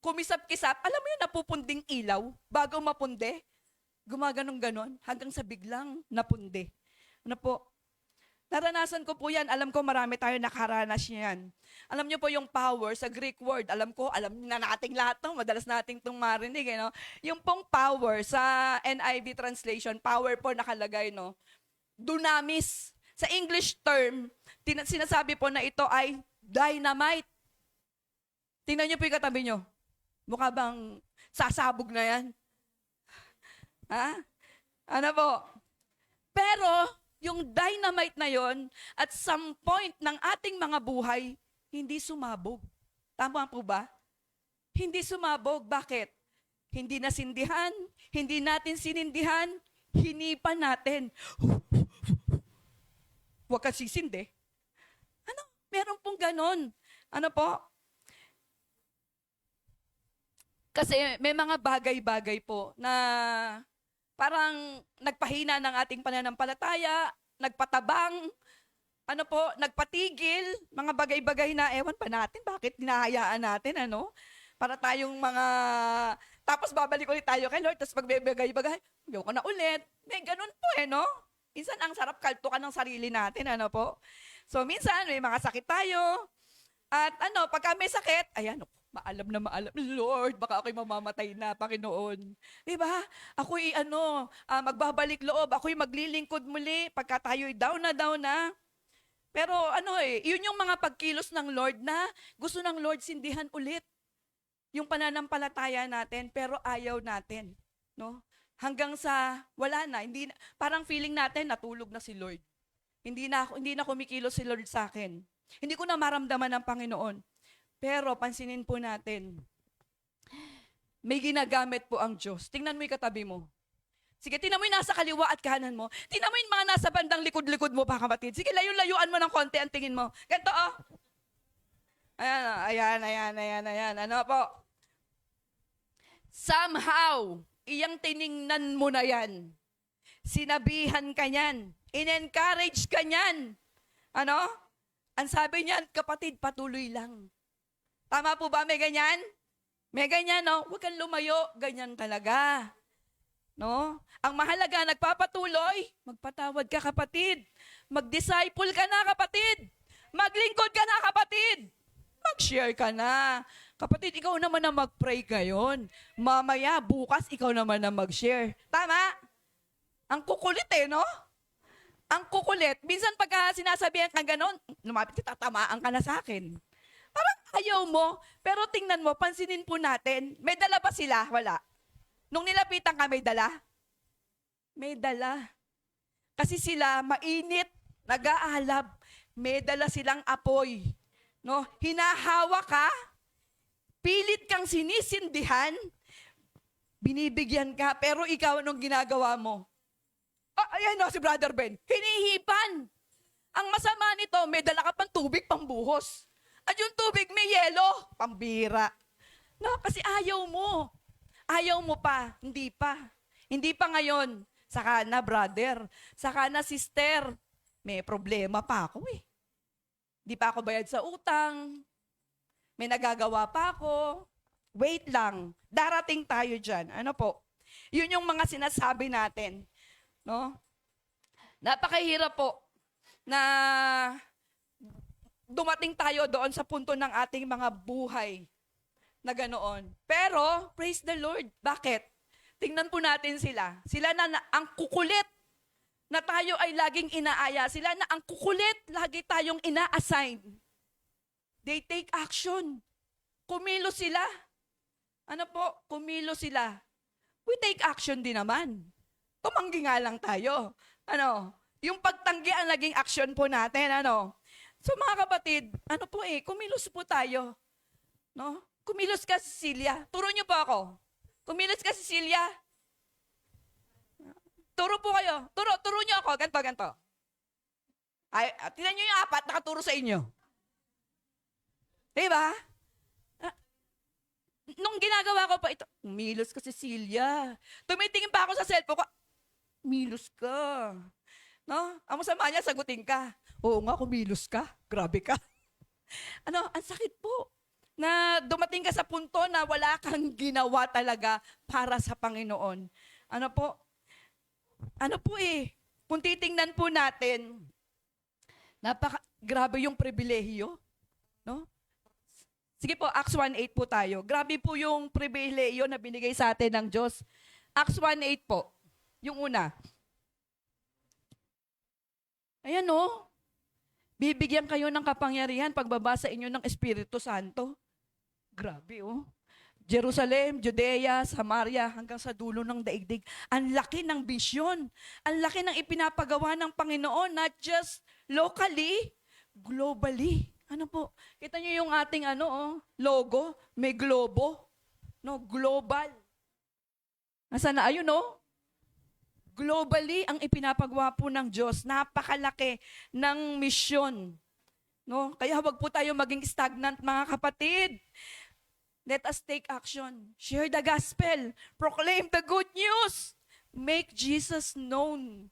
kumisap-kisap, alam mo yung napupunding ilaw bago mapundi? Gumaganong ganon hanggang sa biglang napundi. Naranasan ko po yan. Alam ko marami tayo nakaranas yan. Alam niyo po yung power sa Greek word. Alam na nating lahat to. Madalas nating itong marinig. No? Yung pong power sa NIV translation, power po nakalagay, no? Dunamis. Sa English term, sinasabi po na ito ay dynamite. Tingnan niyo po yung katabi niyo. Mukha bang sasabog na yan? Ha? Ano po? Pero, yung dynamite na yon, at some point ng ating mga buhay, hindi sumabog. Tama po ba? Hindi sumabog. Bakit? Hindi nasindihan, hindi natin sinindihan, hinipan natin. Huwag ka sisindi. Ano? Meron pong ganon. Ano po? Kasi may mga bagay-bagay po na parang nagpahina ng ating pananampalataya, nagpatabang, ano po, nagpatigil, mga bagay-bagay na ewan pa natin, bakit hinahayaan natin, ano? Para tayong mga, tapos babalik ulit tayo kay Lord, tapos pagbibigay-bagay, ayoko na ulit. May ganun po no? Minsan ang sarap kaltukan ng sarili natin, ano po? So minsan may mga sakit tayo, at pagka may sakit, ayan, maalam na maalam, Lord, baka ako'y mamamatay na, Panginoon. Diba? Ako'y magbabalik loob, ako'y maglilingkod muli, pagka tayo'y down na. Pero yun yung mga pagkilos ng Lord na gusto ng Lord sindihan ulit yung pananampalataya natin, pero ayaw natin. No? Hanggang sa wala na, parang feeling natin natulog na si Lord. Hindi na kumikilos si Lord sa akin. Hindi ko na maramdaman ng Panginoon. Pero pansinin po natin, may ginagamit po ang Diyos. Tingnan mo yung katabi mo. Sige, tingnan mo yung nasa kaliwa at kanan mo. Tingnan mo yung mga nasa bandang likod-likod mo pa, kapatid. Sige, layuan mo ng konti ang tingin mo. Ganito, oh. Ayan. Ano po? Somehow, iyang tiningnan mo na yan. Sinabihan ka niyan. In-encourage ka niyan. Ano? Ang sabi niyan, kapatid, patuloy lang. Tama po ba? May ganyan? May ganyan, no? Huwag kang lumayo. Ganyan talaga. No? Ang mahalaga, nagpapatuloy, magpatawad ka, kapatid. Mag-disciple ka na, kapatid. Maglingkod ka na, kapatid. Mag-share ka na. Kapatid, ikaw naman na mag-pray ngayon. Mamaya, bukas, ikaw naman na mag-share. Tama? Ang kukulit no? Ang kukulit. Minsan pagka sinasabihan ka ganon, lumapit, tatamaan ka na sa akin. Parang ayaw mo, pero tingnan mo, pansinin po natin, may dala ba sila? Wala. Nung nilapitan ka, may dala? May dala. Kasi sila mainit, nag-aalab, may dala silang apoy. No? Hinahawa ka, pilit kang sinisindihan, binibigyan ka, pero ikaw anong ginagawa mo? Ayan si Brother Ben, hinihipan. Ang masama nito, may dala ka pang tubig, pambuhos. At yung tubig may yelo, pambira. No, kasi ayaw mo. Ayaw mo pa, hindi pa. Hindi pa ngayon. Saka na brother, saka na sister. May problema pa ako Di pa ako bayad sa utang. May nagagawa pa ako. Wait lang, darating tayo dyan. Ano po? Yun yung mga sinasabi natin. No? Napakahirap po na dumating tayo doon sa punto ng ating mga buhay na ganoon. Pero, praise the Lord. Bakit? Tingnan po natin sila. Sila na ang kukulit na tayo ay laging inaaya. Sila na ang kukulit, lagi tayong ina-assign. They take action. Kumilos sila. Ano po? Kumilos sila. We take action din naman. Tumanggi nga lang tayo. Yung pagtanggi ang naging action po natin. So mga kapatid, kumilos po tayo. No? Kumilos ka, Cecilia. Turo niyo po ako. Kumilos ka, Cecilia. Turo po kayo. Turo niyo ako. Ganto. Ay, tingnan niyo yung 4, nakaturo sa inyo. Diba? Nung ginagawa ko pa ito, kumilos ka, Cecilia. Tumitingin pa ako sa cellphone ko, kumilos ka. No? Ang masama niya, sagutin ka. Oo nga, kumilos ka. Grabe ka. Ang sakit po na dumating ka sa punto na wala kang ginawa talaga para sa Panginoon. Kung titingnan po natin, Grabe yung pribilehiyo, no? Sige po, Acts 1:8 po tayo. Grabe po yung pribilehiyo na binigay sa atin ng Diyos. Acts 1:8 po, yung una. Ayan o, bibigyan kayo ng kapangyarihan pagbabasa inyo ng Espiritu Santo. Grabe oh. Jerusalem, Judea, Samaria, hanggang sa dulo ng daigdig. Ang laki ng bisyon. Ang laki ng ipinapagawa ng Panginoon, not just locally, globally. Ano po? Kita niyo yung ating logo, may globo, no, global. Nasaan na? Ayun, no? Globally, ang ipinapagawa po ng Diyos, napakalaki ng misyon. No? Kaya wag po tayo maging stagnant, mga kapatid. Let us take action. Share the gospel. Proclaim the good news. Make Jesus known.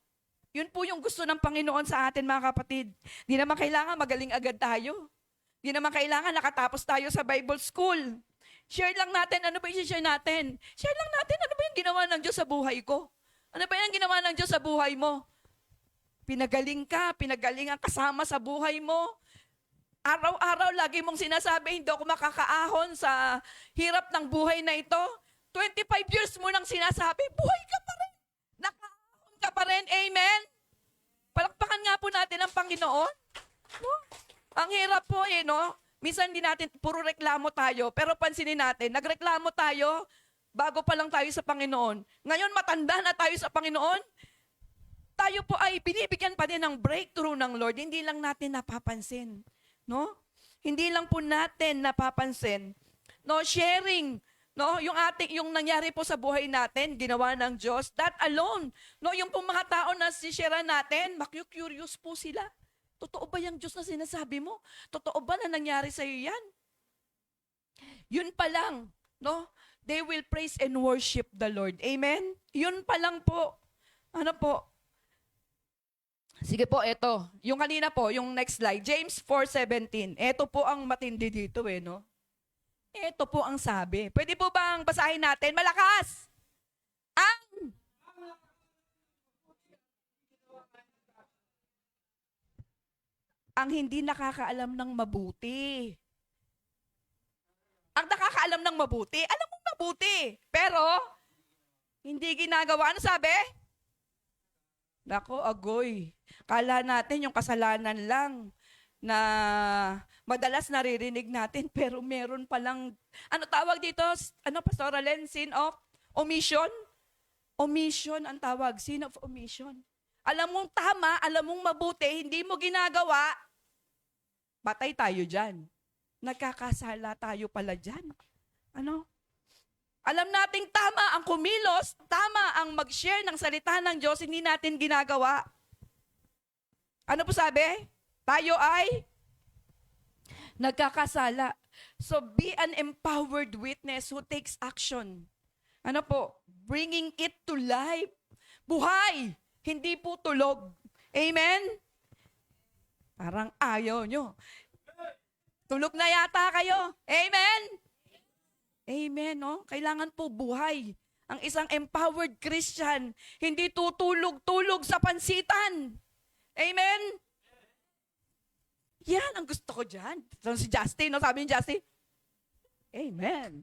Yun po yung gusto ng Panginoon sa atin, mga kapatid. Di naman kailangan magaling agad tayo. Di naman kailangan nakatapos tayo sa Bible school. Share lang natin, ano ba yung share natin? Share lang natin, ano ba yung ginawa ng Diyos sa buhay ko? Ano ba yung ginawa ng Diyos sa buhay mo? Pinagaling ka, pinagalingan kasama sa buhay mo. Araw-araw, lagi mong sinasabi, hindi ako makakaahon sa hirap ng buhay na ito. 25 years mo nang sinasabi, buhay ka pa rin. Nakaahon ka pa rin. Amen? Palakpakan nga po natin ang Panginoon. No? Ang hirap po no? Minsan hindi natin, puro reklamo tayo, pero pansinin natin, nagreklamo tayo, bago pa lang tayo sa Panginoon. Ngayon, matanda na tayo sa Panginoon, tayo po ay binibigyan pa din ng breakthrough ng Lord. Hindi lang natin napapansin. No? Hindi lang po natin napapansin. No, sharing, no, yung nangyari po sa buhay natin, ginawa ng Diyos, that alone. No, yung pong mga tao na si-share natin, maku-curious po sila. Totoo ba yung Diyos na sinasabi mo? Totoo ba na nangyari sa iyo yan? Yun pa lang, no? They will praise and worship the Lord. Amen? Yun pa lang po. Ano po? Sige po, eto. Yung kanina po, yung next slide. James 4:17. Eto po ang matindi dito no? Eto po ang sabi. Pwede po bang basahin natin? Malakas! Ang hindi nakakaalam ng mabuti. Ang nakakaalam ng mabuti, alam mong mabuti. Pero, hindi ginagawa. Ano sabi? Nako, agoy. Kala natin yung kasalanan lang na madalas naririnig natin, pero meron palang, ano tawag dito? Ano, Pastor Alen? Sin of omission? Omission ang tawag, sin of omission. Alam mong tama, alam mong mabuti, hindi mo ginagawa, patay tayo dyan. Nagkakasala tayo pala dyan. Ano? Alam nating tama ang kumilos, tama ang mag-share ng salita ng Diyos, hindi natin ginagawa. Ano po sabi? Tayo ay nagkakasala. So be an empowered witness who takes action. Ano po? Bringing it to life. Buhay, hindi po tulog. Amen? Parang ayaw nyo. Tulog na yata kayo. Amen? Amen, no? Kailangan po buhay. Ang isang empowered Christian, hindi tutulog-tulog sa pansitan. Amen? Yan ang gusto ko dyan. So, si Justin, no? Sabi ni Justin, Amen.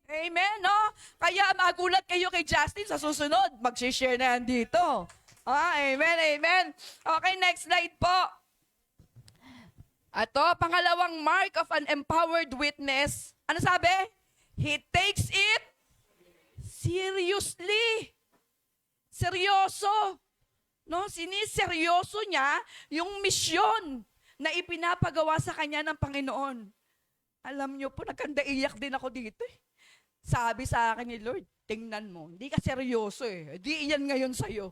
Amen, no? Kaya magulat kayo kay Justin sa susunod. Mag-share na yan dito. Amen, amen. Okay, next slide po. Ito, pangalawang mark of an empowered witness. Ano sabi? He takes it seriously. Seryoso. No, siniseryoso niya yung misyon na ipinapagawa sa kanya ng Panginoon. Alam niyo po, nagkandaiyak din ako dito. Sabi sa akin ni Lord, tingnan mo, hindi ka seryoso Di iyan ngayon sa'yo.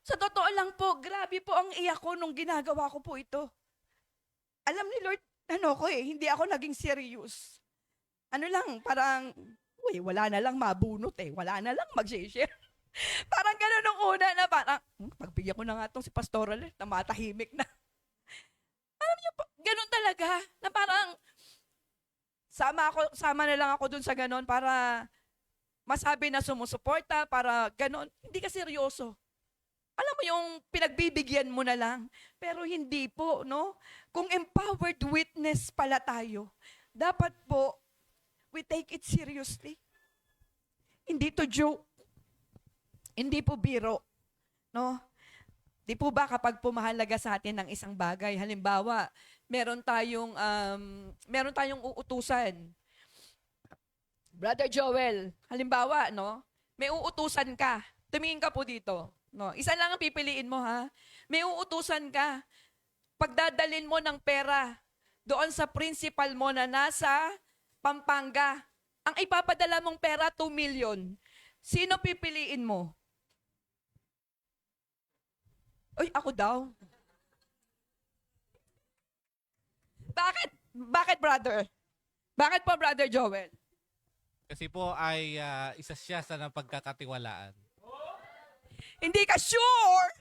Sa totoo lang po, grabe po ang iyak ko nung ginagawa ko po ito. Alam ni Lord, hindi ako naging serious. Ano lang, parang, wala na lang mabunot wala na lang mag-share. Parang gano'n nung una na parang, pagbigyan ko na nga itong si Pastoral na matahimik na. Alam niyo po, gano'n talaga, na parang, sama na lang ako dun sa gano'n para masabi na sumusuporta, para gano'n, hindi ka seryoso. alam mo yung pinagbibigyan mo na lang. Pero hindi po, no? Kung empowered witness pala tayo, dapat po, we take it seriously. Hindi to joke. Hindi po biro. No? Di po ba kapag pumahalaga sa atin ng isang bagay, halimbawa, meron tayong uutusan. Brother Joel, halimbawa, no? May uutusan ka. Tumingin ka po dito. No? Isa lang ang pipiliin mo, ha? May uutusan ka. Pagdadalin mo ng pera doon sa principal mo na nasa Pampanga. Ang ipapadala mong pera, 2 million. Sino pipiliin mo? Uy, ako daw. Bakit? Bakit, brother? Bakit po, Brother Joel? Kasi po ay isa siya sa napagkakatiwalaan. Hindi ka sure?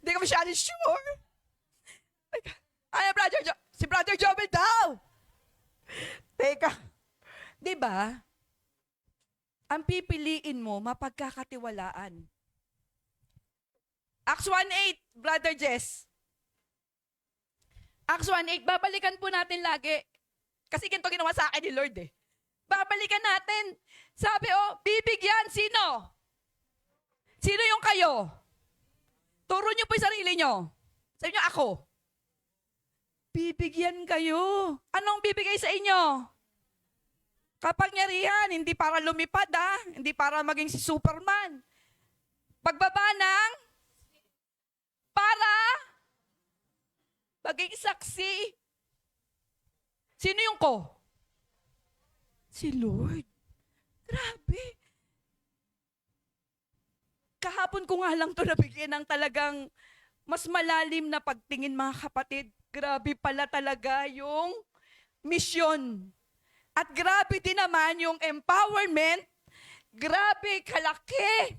Hindi ka masyado sure? Ay, si Brother Joel daw. Teka. Di ba? Ang pipiliin mo, mapagkakatiwalaan. Acts 1:8, Brother Jess. Acts 1:8, babalikan po natin lagi. Kasi ganito ginawa sa akin ni Lord eh. Babalikan natin. Sabi, bibigyan. Sino? Sino yung kayo? Turo nyo po yung sarili nyo. Sabi nyo, ako. Bibigyan kayo. Anong bibigay sa inyo? Kapangyarihan. Hindi para lumipad, Hindi para maging si Superman. Pagbaba ng para maging saksi. Sino yung ko? Si Lord. Grabe. Kahapon ko nga lang to nabigyan ng talagang mas malalim na pagtingin, mga kapatid. Grabe pala talaga yung misyon. At grabe din naman yung empowerment. Grabe kalaki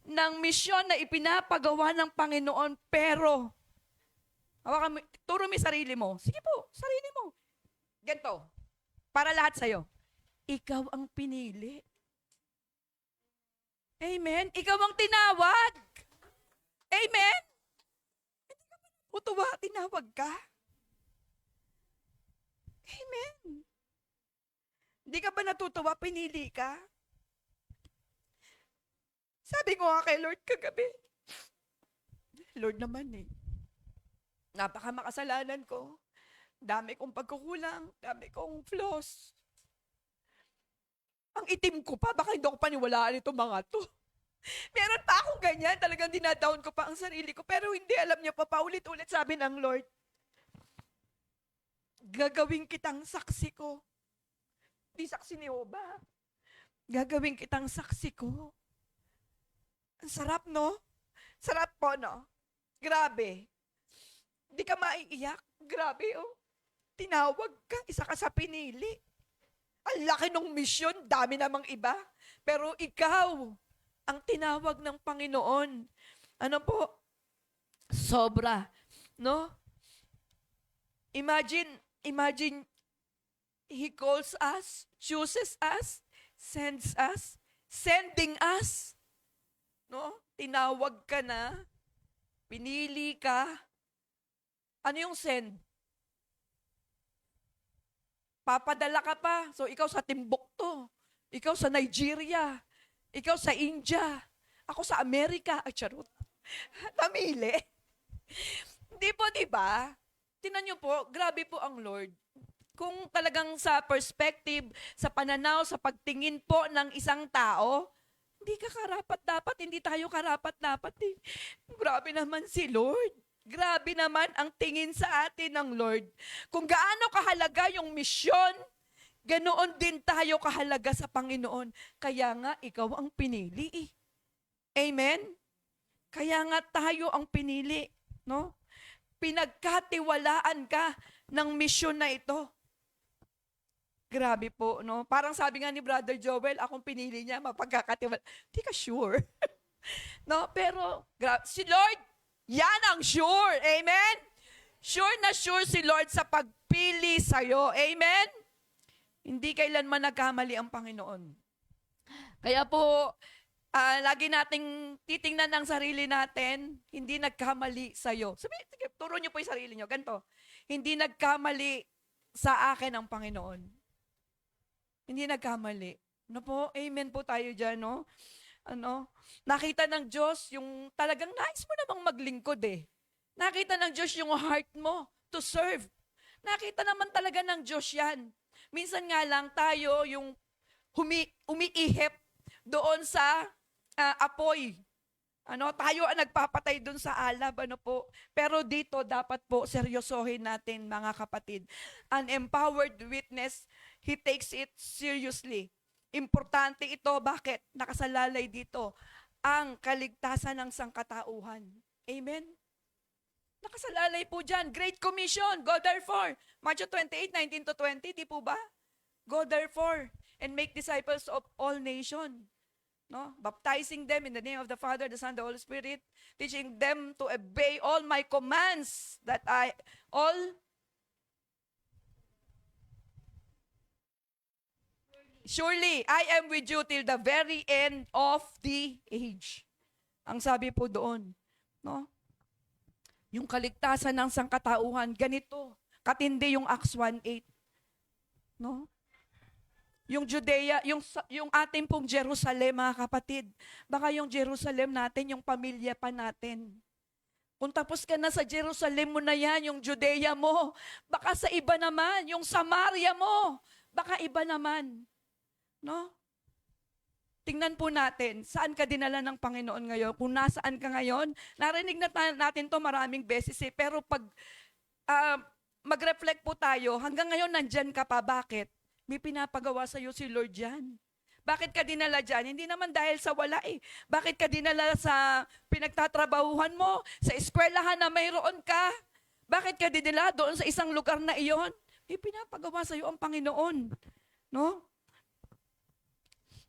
ng misyon na ipinapagawa ng Panginoon. Pero, turo mo yung sarili mo. Sige po, sarili mo. Ganito, para lahat sa'yo. Ikaw ang pinili. Amen? Ikaw ang tinawag. Amen? Hindi ka ba natutuwa? Tinawag ka? Amen? Hindi ka ba natutuwa? Pinili ka? Sabi ko nga kay Lord kagabi, Lord naman napaka makasalanan ko. Dami kong pagkukulang, dami kong flaws. Ang itim ko pa, baka hindi ako paniwalaan itong mga to. Meron pa akong ganyan, talagang dinadown ko pa ang sarili ko. Pero hindi, alam niyo pa, paulit-ulit sabi ng Lord, gagawin kitang saksi ko. Di saksi ni Oba. Gagawin kitang saksi ko. Ang sarap, no? Sarap po, no? Grabe. Di ka maiiyak. Grabe, Tinawag ka, isa ka sa pinili. Ang laki ng misyon, dami namang iba. Pero ikaw, ang tinawag ng Panginoon. Ano po? Sobra. No? Imagine, He calls us, chooses us, sends us, sending us. No? Tinawag ka na, pinili ka. Ano yung send? Papadala ka pa. So, ikaw sa Timbuktu. Ikaw sa Nigeria. Ikaw sa India. Ako sa Amerika. Ay, charot. Namili. Hindi po, di ba? Tingnan niyo po, grabe po ang Lord. Kung talagang sa perspective, sa pananaw, sa pagtingin po ng isang tao, hindi ka karapat-dapat, hindi tayo karapat-dapat. Grabe naman si Lord. Grabe naman ang tingin sa atin ng Lord. Kung gaano kahalaga yung misyon, ganoon din tayo kahalaga sa Panginoon. Kaya nga, ikaw ang pinili. Amen? Kaya nga tayo ang pinili. No? Pinagkatiwalaan ka ng misyon na ito. Grabe po, no? Parang sabi nga ni Brother Joel, akong pinili niya, mapagkakatiwala. Hindi ka sure. No? Pero, si Lord, yan ang sure. Amen? Sure na sure si Lord sa pagpili sa'yo. Amen? Hindi kailanman nagkamali ang Panginoon. Kaya po, lagi nating titingnan ang sarili natin, hindi nagkamali sa'yo. Sige, turo niyo po yung sarili niyo. Ganito, hindi nagkamali sa akin ang Panginoon. Hindi nagkamali. Ano po? Amen po tayo dyan, no? Nakita ng Diyos yung talagang nais mo namang maglingkod eh. Nakita ng Diyos yung heart mo to serve. Nakita naman talaga ng Diyos yan. Minsan nga lang tayo yung umiihip doon sa apoy. Tayo ang nagpapatay doon sa alab, po. Pero dito dapat po seryosohin natin, mga kapatid. An empowered witness, he takes it seriously. Importante ito. Bakit? Nakasalalay dito ang kaligtasan ng sangkatauhan. Amen? Nakasalalay po dyan. Great Commission. Go therefore. Matthew 28:19-20, di po ba? Go therefore and make disciples of all nations. No? Baptizing them in the name of the Father, the Son, the Holy Spirit, teaching them to obey all my commands Surely, I am with you till the very end of the age. Ang sabi po doon, no? Yung kaligtasan ng sangkatauhan, ganito, katindi yung Acts 1:8. No? Yung Judea, yung ating pong Jerusalem, mga kapatid. Baka yung Jerusalem natin, yung pamilya pa natin. Kung tapos ka na sa Jerusalem mo na yan, yung Judea mo, baka sa iba naman, yung Samaria mo, baka iba naman. No? Tingnan po natin, saan ka dinala ng Panginoon ngayon? Kung nasaan ka ngayon, narinig na natin to maraming beses pero pag mag-reflect po tayo, hanggang ngayon nandyan ka pa. Bakit? May pinapagawa sa'yo si Lord dyan. Bakit ka dinala dyan? Hindi naman dahil sa wala eh. Bakit ka dinala sa pinagtatrabahuhan mo? Sa eskwelahan na mayroon ka? Bakit ka dinala doon sa isang lugar na iyon? May pinapagawa sa'yo ang Panginoon. No?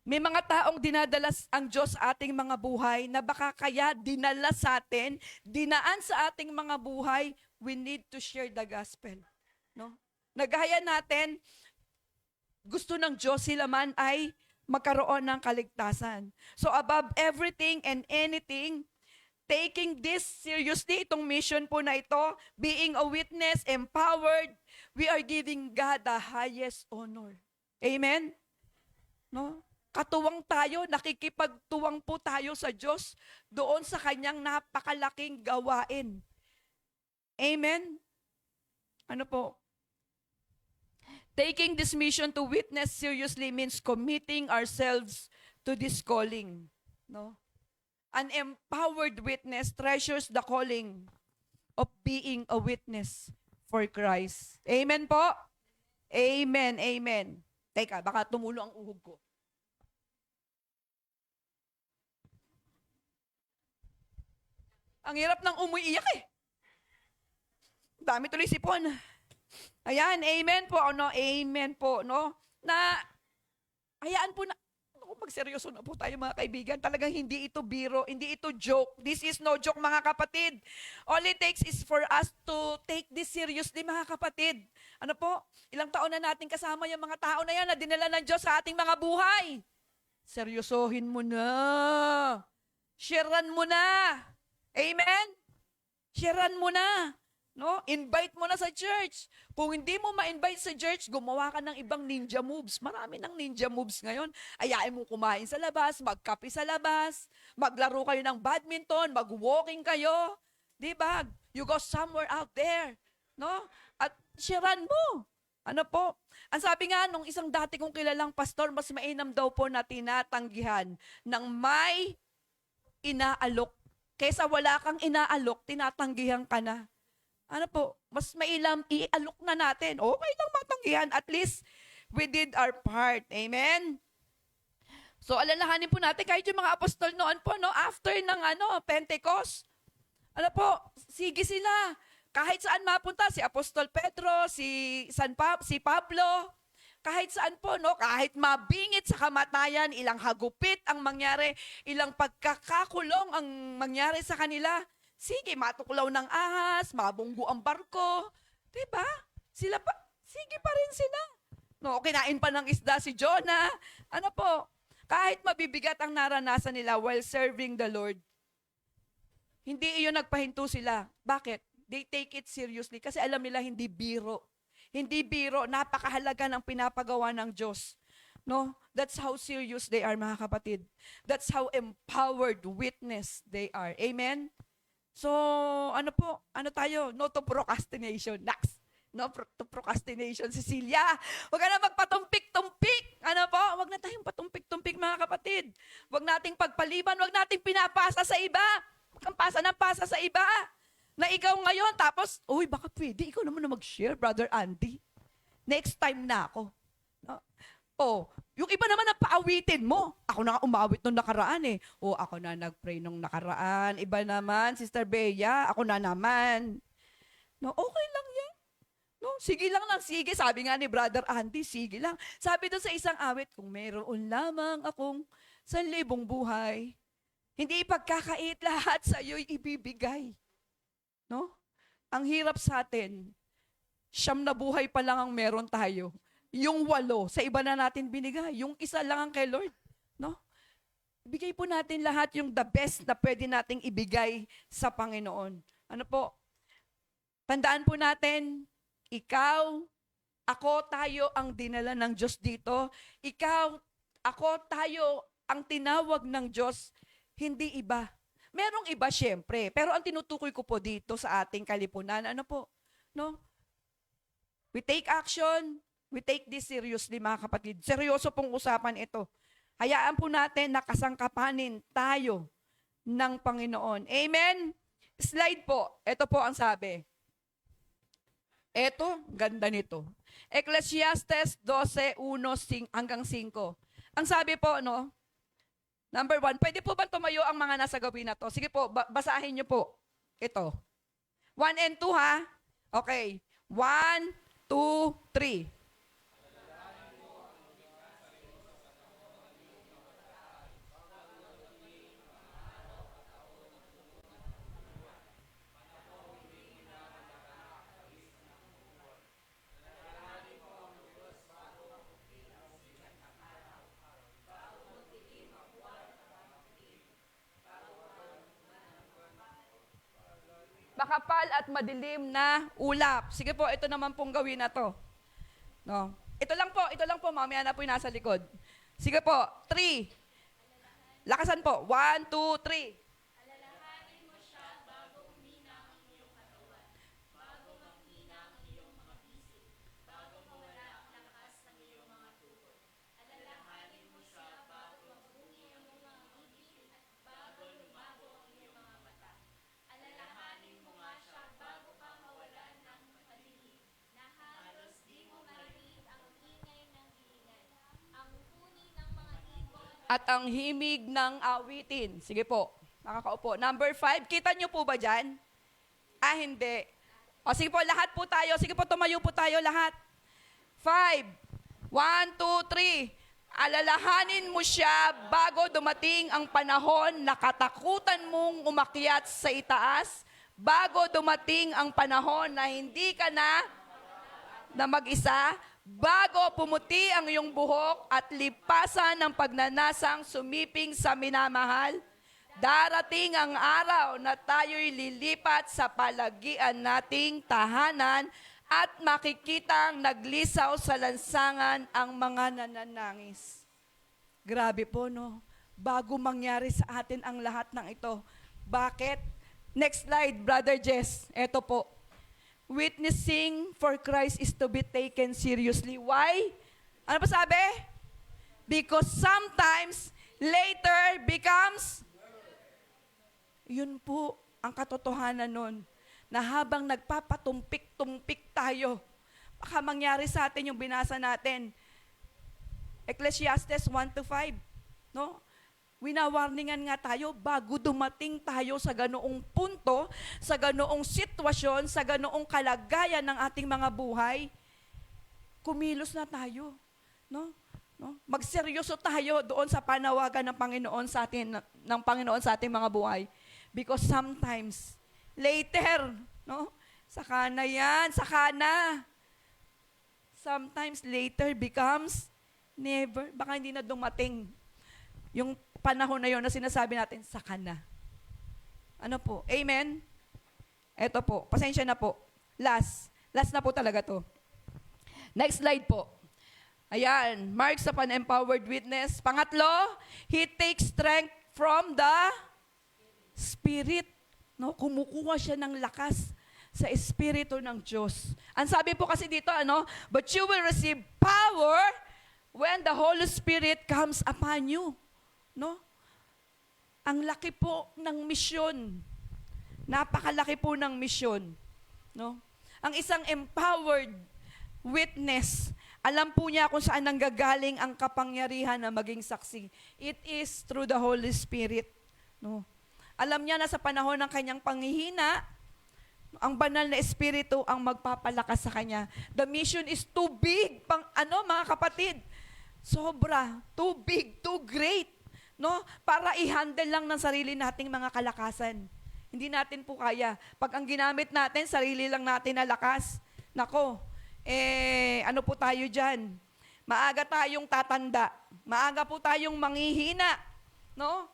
May mga taong dinadala ang Diyos sa ating mga buhay na baka kaya dinala sa atin, dinaan sa ating mga buhay, we need to share the gospel. No? Nagaya natin, gusto ng Diyos sila man ay magkaroon ng kaligtasan. So above everything and anything, taking this seriously, itong mission po na ito, being a witness, empowered, we are giving God the highest honor. Amen? No? Katuwang tayo, nakikipagtuwang po tayo sa Diyos doon sa kanyang napakalaking gawain. Amen? Ano po? Taking this mission to witness seriously means committing ourselves to this calling. No? An empowered witness treasures the calling of being a witness for Christ. Amen po? Amen, amen. Teka, baka tumulo ang uhog ko. Ang hirap ng umuiyak eh. Dami tuloy sipon. Ayan, amen po. Amen po, no? Na, hayaan po na, magseryoso na po tayo mga kaibigan. Talagang hindi ito biro, hindi ito joke. This is no joke mga kapatid. All it takes is for us to take this seriously mga kapatid. Ano po? Ilang taon na natin kasama yung mga tao na yan na dinala ng Diyos sa ating mga buhay. Seryosohin mo na. Sharean mo na. Amen? Sharean mo na. No? Invite mo na sa church. Kung hindi mo ma-invite sa church, gumawa ka ng ibang ninja moves. Marami ng ninja moves ngayon. Ayain mo kumain sa labas, magkape sa labas, maglaro kayo ng badminton, mag-walking kayo. Diba? You go somewhere out there. No? At sharean mo. Ano po? Ang sabi nga nung isang dati kong kilalang pastor, mas mainam daw po na tinatanggihan ng may inaalok. Kaysa wala kang inaalok, tinatanggihan ka na. Ano po, mas mailam, ialok na natin. Okay lang matanggihan. At least, we did our part. Amen? So, alalahanin po natin, kahit yung mga apostol noon po, no, after ng Pentecost, ano po, sige sila. Kahit saan mapunta, si Apostol Pedro, si Pablo, kahit saan po, no, kahit mabingit sa kamatayan, ilang hagupit ang mangyari, ilang pagkakakulong ang mangyari sa kanila, sige, matuklaw ng ahas, mabunggo ang barko. Diba? Sila pa, sige pa rin sila. No, kinain pa ng isda si Jonah. Ano po? Kahit mabibigat ang naranasan nila while serving the Lord, hindi iyon nagpahinto sila. Bakit? They take it seriously kasi alam nila hindi biro. Hindi biro, napakahalaga ng pinapagawa ng Diyos. No? That's how serious they are, mga kapatid. That's how empowered witness they are. Amen? So, ano po? Ano tayo? No to procrastination. Next. No to procrastination. Cecilia, huwag ka na magpatumpik-tumpik. Ano po? Huwag na tayong patumpik-tumpik, mga kapatid. Huwag nating pagpaliban. Huwag nating pinapasa sa iba. Huwag kang pasa ng pasa sa iba. Na ikaw ngayon, tapos, uy, baka pwede. Ikaw naman na mag-share, Brother Andy. Next time na ako. No? Oh, yung iba naman na paawitin mo. Ako na nga umawit nung nakaraan eh. Oh, ako na nag-pray nung nakaraan. Iba naman, Sister Bea, ako na naman. No, okay lang yan. No, sige lang. Sige. Sabi nga ni Brother Andy, sige lang. Sabi doon sa isang awit, kung meron lamang akong 1,000 buhay, hindi ipagkakait lahat sa iyo'y ibibigay. No? Ang hirap sa atin, 9 na buhay pa lang ang meron tayo. Yung 8, sa iba na natin binigay. Yung 1 lang ang kay Lord. No? Ibigay po natin lahat yung the best na pwede nating ibigay sa Panginoon. Ano po? Tandaan po natin, ikaw, ako, tayo ang dinala ng Diyos dito. Ikaw, ako, tayo ang tinawag ng Diyos, hindi iba. Merong iba syempre, pero ang tinutukoy ko po dito sa ating kalipunan, ano po? No? We take action, we take this seriously, mga kapatid. Seryoso pong usapan ito. Hayaan po natin na kasangkapanin tayo ng Panginoon. Amen? Slide po. Ito po ang sabi. Ito, ganda nito. Ecclesiastes 12:1 hanggang 5. Ang sabi po, no? Number 1, pwede po ba tumayo ang mga nasa gabi na to? Sige po, basahin niyo po. Ito. 1 and 2 ha? Okay. 1, 2, 3. Makapal at madilim na ulap. Sige po, ito naman pong gawin na to. No? Ito lang po, mamaya na po yung nasa likod. Sige po, 3. Lakasan po, 1, 2, 3. At ang himig ng awitin. Sige po, nakakaupo. Number 5, kita nyo po ba dyan? Hindi. O sige po, lahat po tayo. Sige po, tumayo po tayo lahat. 5, 1, 2, 3. Alalahanin mo siya bago dumating ang panahon na katakutan mong umakyat sa itaas, bago dumating ang panahon na hindi ka na mag-isa, bago pumuti ang iyong buhok at lipasan ng pagnanasang sumiping sa minamahal, darating ang araw na tayo'y lilipat sa palagian nating tahanan at makikitang naglisaw sa lansangan ang mga nananangis. Grabe po, no? Bago mangyari sa atin ang lahat ng ito. Bakit? Next slide, Brother Jess. Ito po. Witnessing for Christ is to be taken seriously. Why? Ano pa sabi? Because sometimes later becomes. Yun po ang katotohanan nun. Na habang nagpapatumpik-tumpik tayo, baka mangyari sa atin yung binasa natin. Ecclesiastes 1-5. No? Winawarningan nga tayo bago dumating tayo sa ganoong punto, sa ganoong sitwasyon, sa ganoong kalagayan ng ating mga buhay, kumilos na tayo. No? No? Magseryoso tayo doon sa panawagan ng Panginoon sa atin, ng Panginoon sa ating mga buhay. Because sometimes, later, no? Saka na yan, saka na. Sometimes later becomes never. Baka hindi na dumating. Yung panahon na yon na sinasabi natin, saka na. Ano po? Amen? Eto po, pasensya na po. Last na po talaga to. Next slide po. Ayan, marks of an empowered witness. Pangatlo, he takes strength from the Spirit. No, kumukuha siya ng lakas sa Espiritu ng Diyos. Ang sabi po kasi dito, but you will receive power when the Holy Spirit comes upon you. No? Ang laki po ng misyon. Napakalaki po ng misyon. No? Ang isang empowered witness, alam po niya kung saan nanggagaling ang kapangyarihan na maging saksi. It is through the Holy Spirit. No? Alam niya na sa panahon ng kanyang panghihina, ang banal na Espiritu ang magpapalakas sa kanya. The mission is too big, mga kapatid. Sobra, too big, too great. No? Para i-handle lang ng sarili nating mga kalakasan. Hindi natin po kaya. Pag ang ginamit natin, sarili lang natin na lakas. Nako, ano po tayo dyan? Maaga tayong tatanda. Maaga po tayong manghihina. No?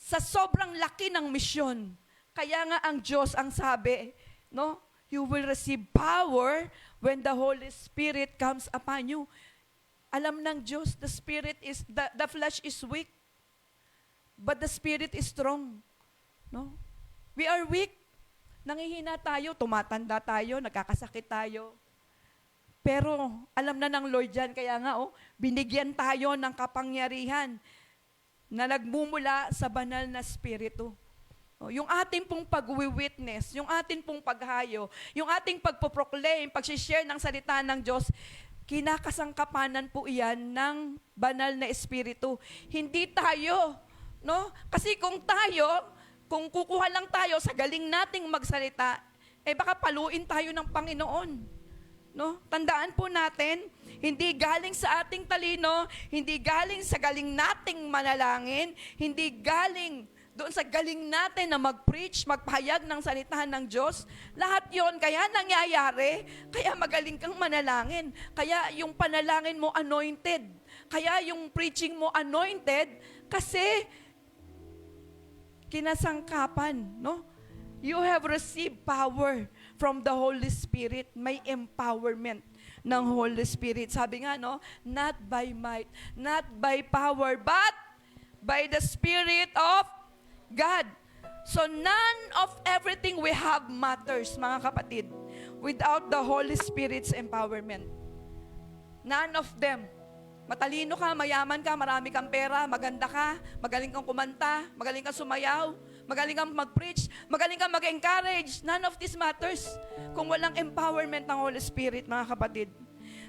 Sa sobrang laki ng misyon. Kaya nga ang Diyos ang sabi, no? You will receive power when the Holy Spirit comes upon you. Alam ng Diyos, the Spirit is, the flesh is weak, but the Spirit is strong. No? We are weak. Nangihina tayo, tumatanda tayo, nagkakasakit tayo. Pero alam na ng Lord yan, kaya nga binigyan tayo ng kapangyarihan na nagmumula sa banal na Espiritu. Yung ating pong pag-witness, yung ating pong paghayo, yung ating pagpo-proclaim, pag-share ng salita ng Diyos, kinakasangkapanan po iyan ng banal na Espiritu. Hindi tayo, no? Kasi kung kukuha lang tayo sa galing nating magsalita, baka paluin tayo ng Panginoon. No? Tandaan po natin, hindi galing sa ating talino, hindi galing sa galing nating manalangin, hindi galing doon sa galing natin na mag-preach, magpahayag ng salita ng Diyos. Lahat yon kaya nangyayari, kaya magaling kang manalangin. Kaya yung panalangin mo anointed. Kaya yung preaching mo anointed kasi kinasangkapan, no? You have received power from the Holy Spirit. May empowerment ng Holy Spirit. Sabi nga, no? Not by might, not by power, but by the Spirit of God. So none of everything we have matters, mga kapatid, without the Holy Spirit's empowerment. None of them. Matalino ka, mayaman ka, marami kang pera, maganda ka, magaling kang kumanta, magaling kang sumayaw, magaling kang mag-preach, magaling kang mag-encourage. None of this matters kung walang empowerment ng Holy Spirit, mga kapatid.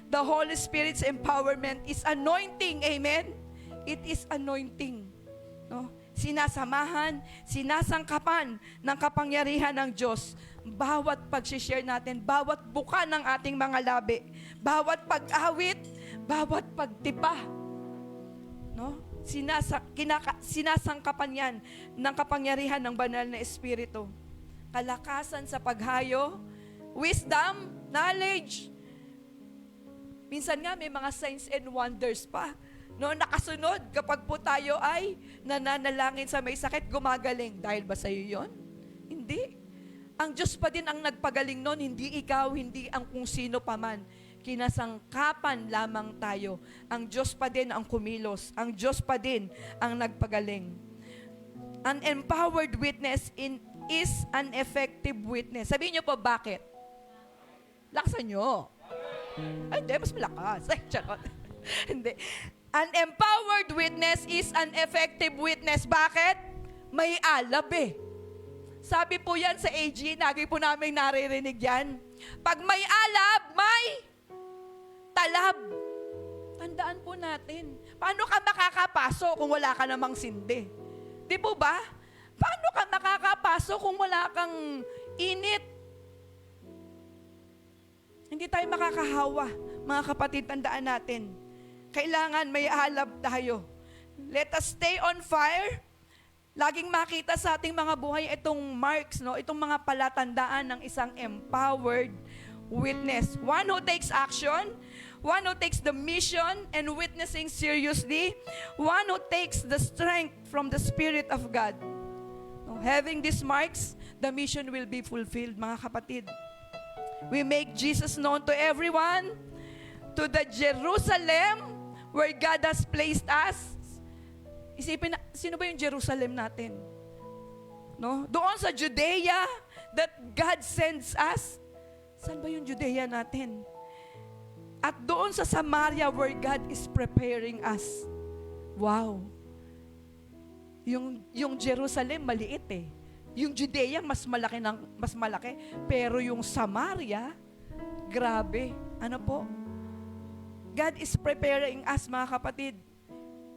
The Holy Spirit's empowerment is anointing. Amen? It is anointing. No? Sinasamahan, sinasangkapan ng kapangyarihan ng Diyos. Bawat pag-share natin, bawat buka ng ating mga labi, bawat pag-awit, bawat pagtipa. No? Sinasangkapan yan ng kapangyarihan ng banal na Espiritu. Kalakasan sa paghayo, wisdom, knowledge. Minsan nga may mga signs and wonders pa. No, nakasunod kapag po tayo ay nananalangin sa may sakit, gumagaling. Dahil ba sa iyo yun? Hindi. Ang Diyos pa din ang nagpagaling nun, hindi ikaw, hindi ang kung sino paman. Kinasangkapan lamang tayo. Ang Diyos pa din ang kumilos. Ang Diyos pa din ang nagpagaling. An empowered witness is an effective witness. Sabihin niyo po, bakit? Lakasan niyo. Ay, hindi, mas malakas. Ay, charot. Hindi. An empowered witness is an effective witness. Bakit? May alab eh. Sabi po yan sa AG, lagi po namin naririnig yan. Pag may alab, may talab. Tandaan po natin. Paano ka makakapasok kung wala ka namang sindi? Di po ba? Paano ka makakapasok kung wala kang init? Hindi tayo makakahawa. Mga kapatid, tandaan natin. Kailangan may alab tayo. Let us stay on fire. Laging makita sa ating mga buhay itong marks, no? Itong mga palatandaan ng isang empowered witness. One who takes action, one who takes the mission and witnessing seriously, one who takes the strength from the Spirit of God. No, having these marks, the mission will be fulfilled, mga kapatid. We make Jesus known to everyone, to the Jerusalem where God has placed us. Isipin na, sino ba yung Jerusalem natin? No? Doon sa Judea that God sends us. Saan ba yung Judea natin? At doon sa Samaria where God is preparing us. Wow. Yung Jerusalem maliit eh. Yung Judea mas malaki, pero yung Samaria grabe. Ano po? God is preparing us, mga kapatid,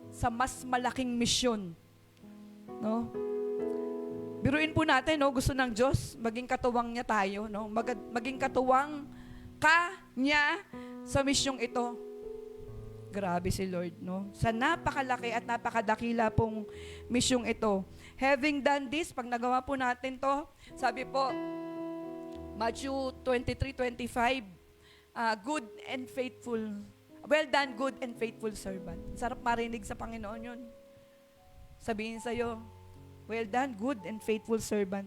sa mas malaking misyon. No? Biruin po natin, no, gusto ng Diyos maging katuwang niya tayo, no? Maging katuwang ka niya sa misyong ito. Grabe si Lord, no? Sa napakalaki at napakadakila pong misyong ito. Having done this, pag nagawa po natin to, sabi po, Matthew 23:25, good and faithful. Well done, good and faithful servant. Sarap marinig sa Panginoon yun. Sabihin sa'yo, well done, good and faithful servant.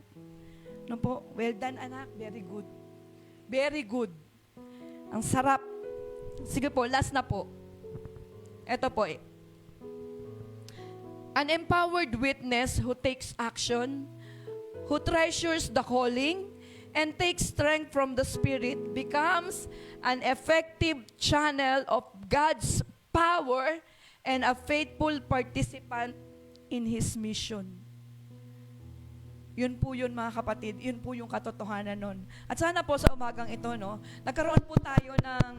No po? Well done, anak. Very good. Very good. Ang sarap. Sige po, last na po. Ito po eh. An empowered witness who takes action, who treasures the calling, and takes strength from the Spirit becomes an effective channel of God's power and a faithful participant in His mission. Yun po yun, mga kapatid. Yun po yung katotohanan nun. At sana po sa umagang ito, no, nagkaroon po tayo ng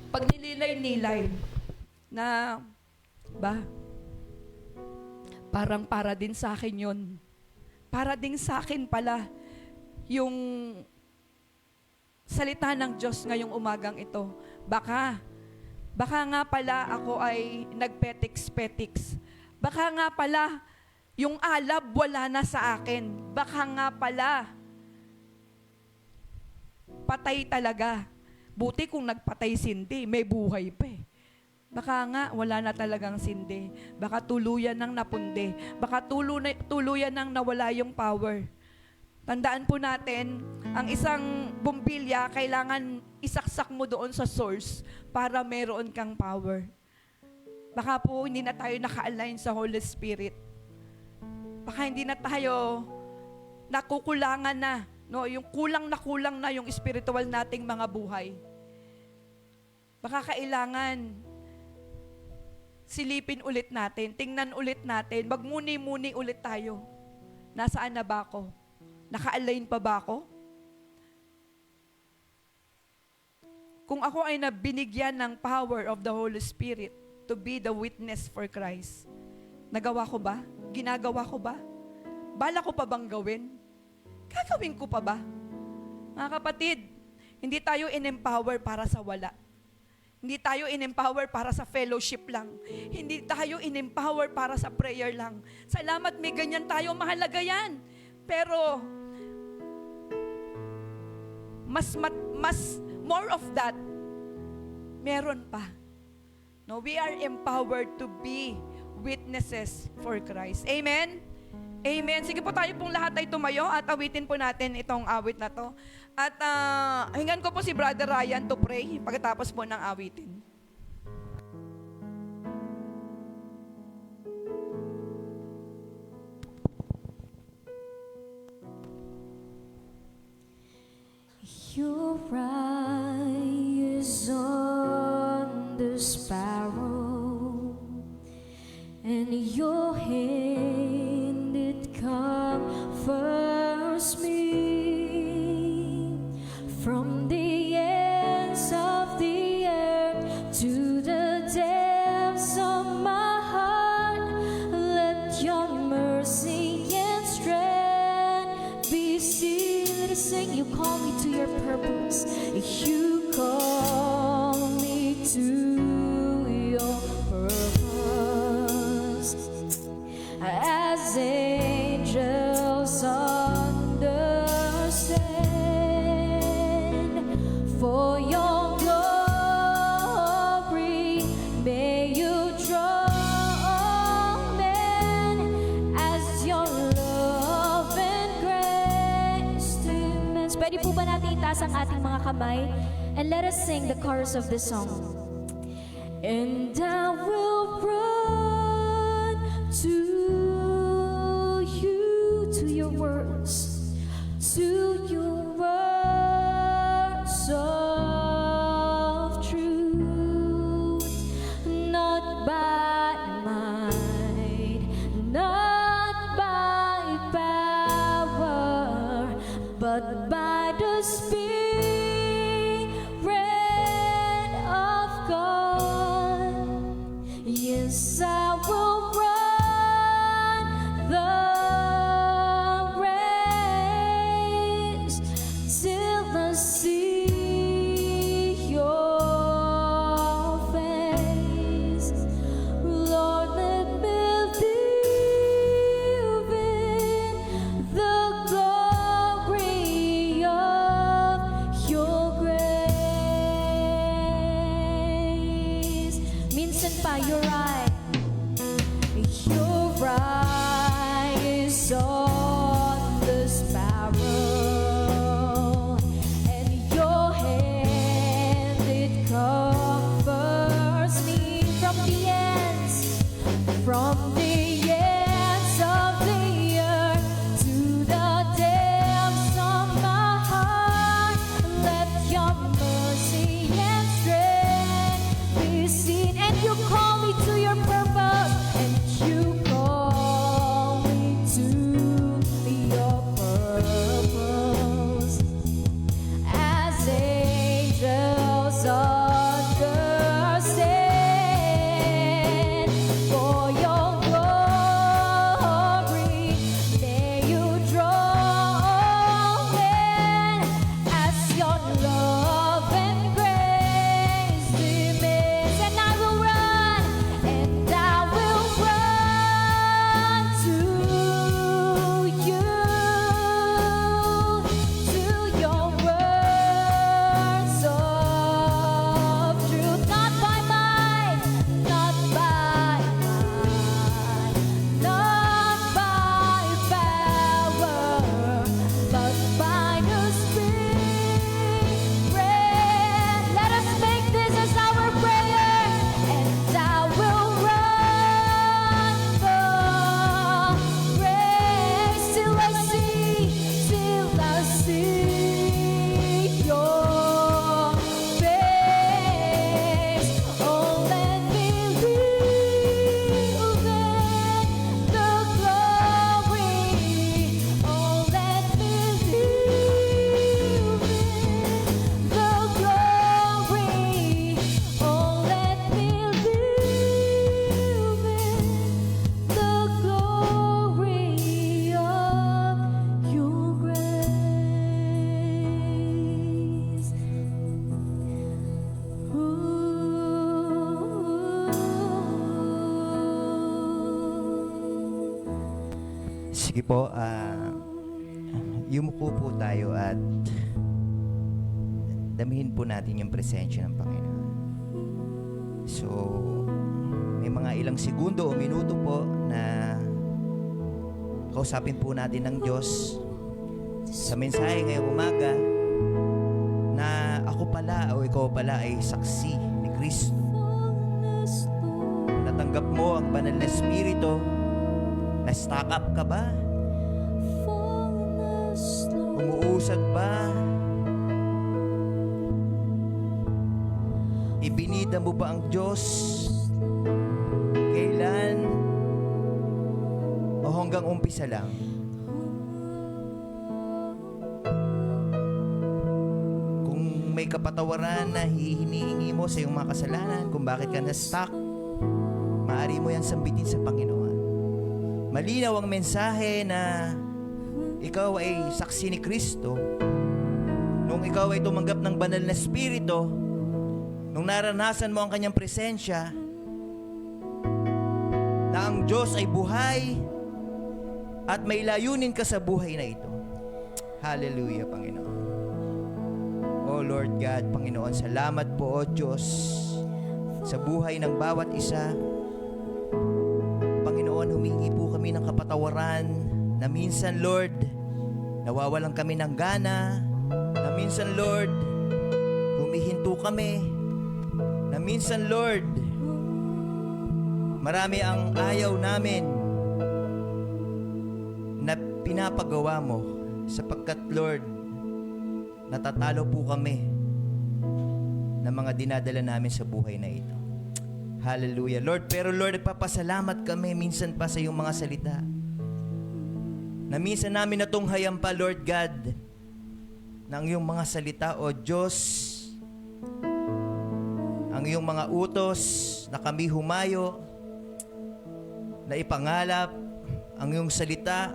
pagnililay-nilay na, parang para din sa akin yun. Para din sa akin pala yung salita ng Diyos ngayong umagang ito. Baka nga pala ako ay nagpetiks-petiks. Baka nga pala yung alab wala na sa akin. Baka nga pala patay talaga. Buti kung nagpatay sindi, may buhay pa eh. Baka nga, wala na talagang sindi. Baka tuluyan nang napundi. Baka tuluyan nang nawala yung power. Tandaan po natin, ang isang bumbilya, kailangan isaksak mo doon sa source para meron kang power. Baka po hindi na tayo naka-align sa Holy Spirit. Baka hindi na tayo nakukulangan na. No? Yung kulang na yung spiritual nating mga buhay. Baka kailangan silipin ulit natin, tingnan ulit natin, magmuni-muni ulit tayo. Nasaan na ba ako? Naka-align pa ba ako? Kung ako ay nabinigyan ng power of the Holy Spirit to be the witness for Christ, nagawa ko ba? Ginagawa ko ba? Bala ko pa bang gawin? Gagawin ko pa ba? Mga kapatid, hindi tayo in-empower para sa wala. Hindi tayo in-empower para sa fellowship lang. Hindi tayo in-empower para sa prayer lang. Salamat, may ganyan tayo, mahalaga yan. Pero, more of that, meron pa. No, we are empowered to be witnesses for Christ. Amen? Amen. Sige po, tayo pong lahat ay tumayo at awitin po natin itong awit na to. At hingan ko po si Brother Ryan to pray pagkatapos po ng awitin. Your eye is on the sparrow, and your hand it comforts me. From the ends of the earth to the depths of my heart, let your mercy and strength be seen. Let us sing. You call me to your purpose. You call me to itaas ang ating mga kamay, and let us sing the chorus of this song. And I will run to you, to your words, to your words of truth, not by might, not by power, but by the Spirit of God. Yes, I will run the race till I see your face. Lord, let me live in the glory of your grace. Minsan pa, your eye is on the sparrow, and your hand it covers me from the ends of the earth to the depths of my heart. Let your mercy and strength be seen, and you call me to your purpose, and you call me to your purpose. As angels understand, for your glory, may you draw men as your love and grace demands. And I will run to you, to your words of truth, not by might, not by might, not by power, but by the Spirit. Let us make this as our prayer, and I will run the race till I see your face. Oh, let me live in the glory. Oh, let me live in the glory. Oh, let me live in the glory of your grace. Sige po, yumuko po tayo at damihin po natin yung presensya ng Panginoon. So, may mga ilang segundo o minuto po na kausapin po natin ng Diyos sa mensahe ngayong umaga na ako pala o ikaw pala ay saksi ni Kristo. Natanggap mo ang banal na Espiritu. Na-stock up ka ba? Umuusad ba? Ibinida mo ba ang Diyos? Kailan? O hanggang umpisa lang? Kung may kapatawaran na hinihingi mo sa iyong mga kasalanan, kung bakit ka na-stuck, maaari mo yan sambitin sa Panginoon. Malinaw ang mensahe na ikaw ay saksi ni Kristo. Nung ikaw ay tumanggap ng banal na Espiritu, nung naranasan mo ang kanyang presensya, na ang Diyos ay buhay at may layunin ka sa buhay na ito. Hallelujah, Panginoon. Oh Lord God, Panginoon, salamat po, O Diyos, sa buhay ng bawat isa. Panginoon, humingi po kami ng kapatawaran na minsan, Lord, nawawalan kami ng gana, na minsan, Lord, humihinto kami. Na minsan, Lord, marami ang ayaw namin na pinapagawa mo sapagkat, Lord, natatalo po kami ng mga dinadala namin sa buhay na ito. Hallelujah. Lord, pero Lord, nagpapasalamat kami minsan pa sa iyong mga salita. Na minsan namin natunghayan pa, Lord God, ng iyong mga salita, O Diyos, ang iyong mga utos na kami humayo, na ipangalap ang iyong salita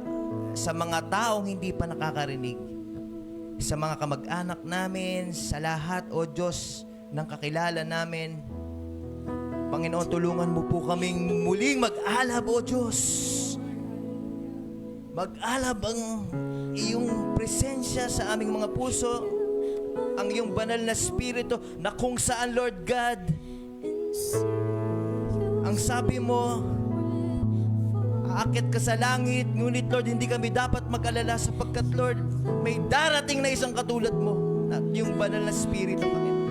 sa mga taong hindi pa nakakarinig, sa mga kamag-anak namin, sa lahat, O Diyos, ng kakilala namin. Panginoon, tulungan mo po kaming muling mag-alab, O Diyos. Mag-alab ang iyong presensya sa aming mga puso, ang iyong banal na spirito na kung saan, Lord God, ang sabi mo, aakyat ka sa langit, ngunit Lord, hindi kami dapat mag-alala sapagkat, Lord, may darating na isang katulad mo, na yung banal na spirito, Panginoon.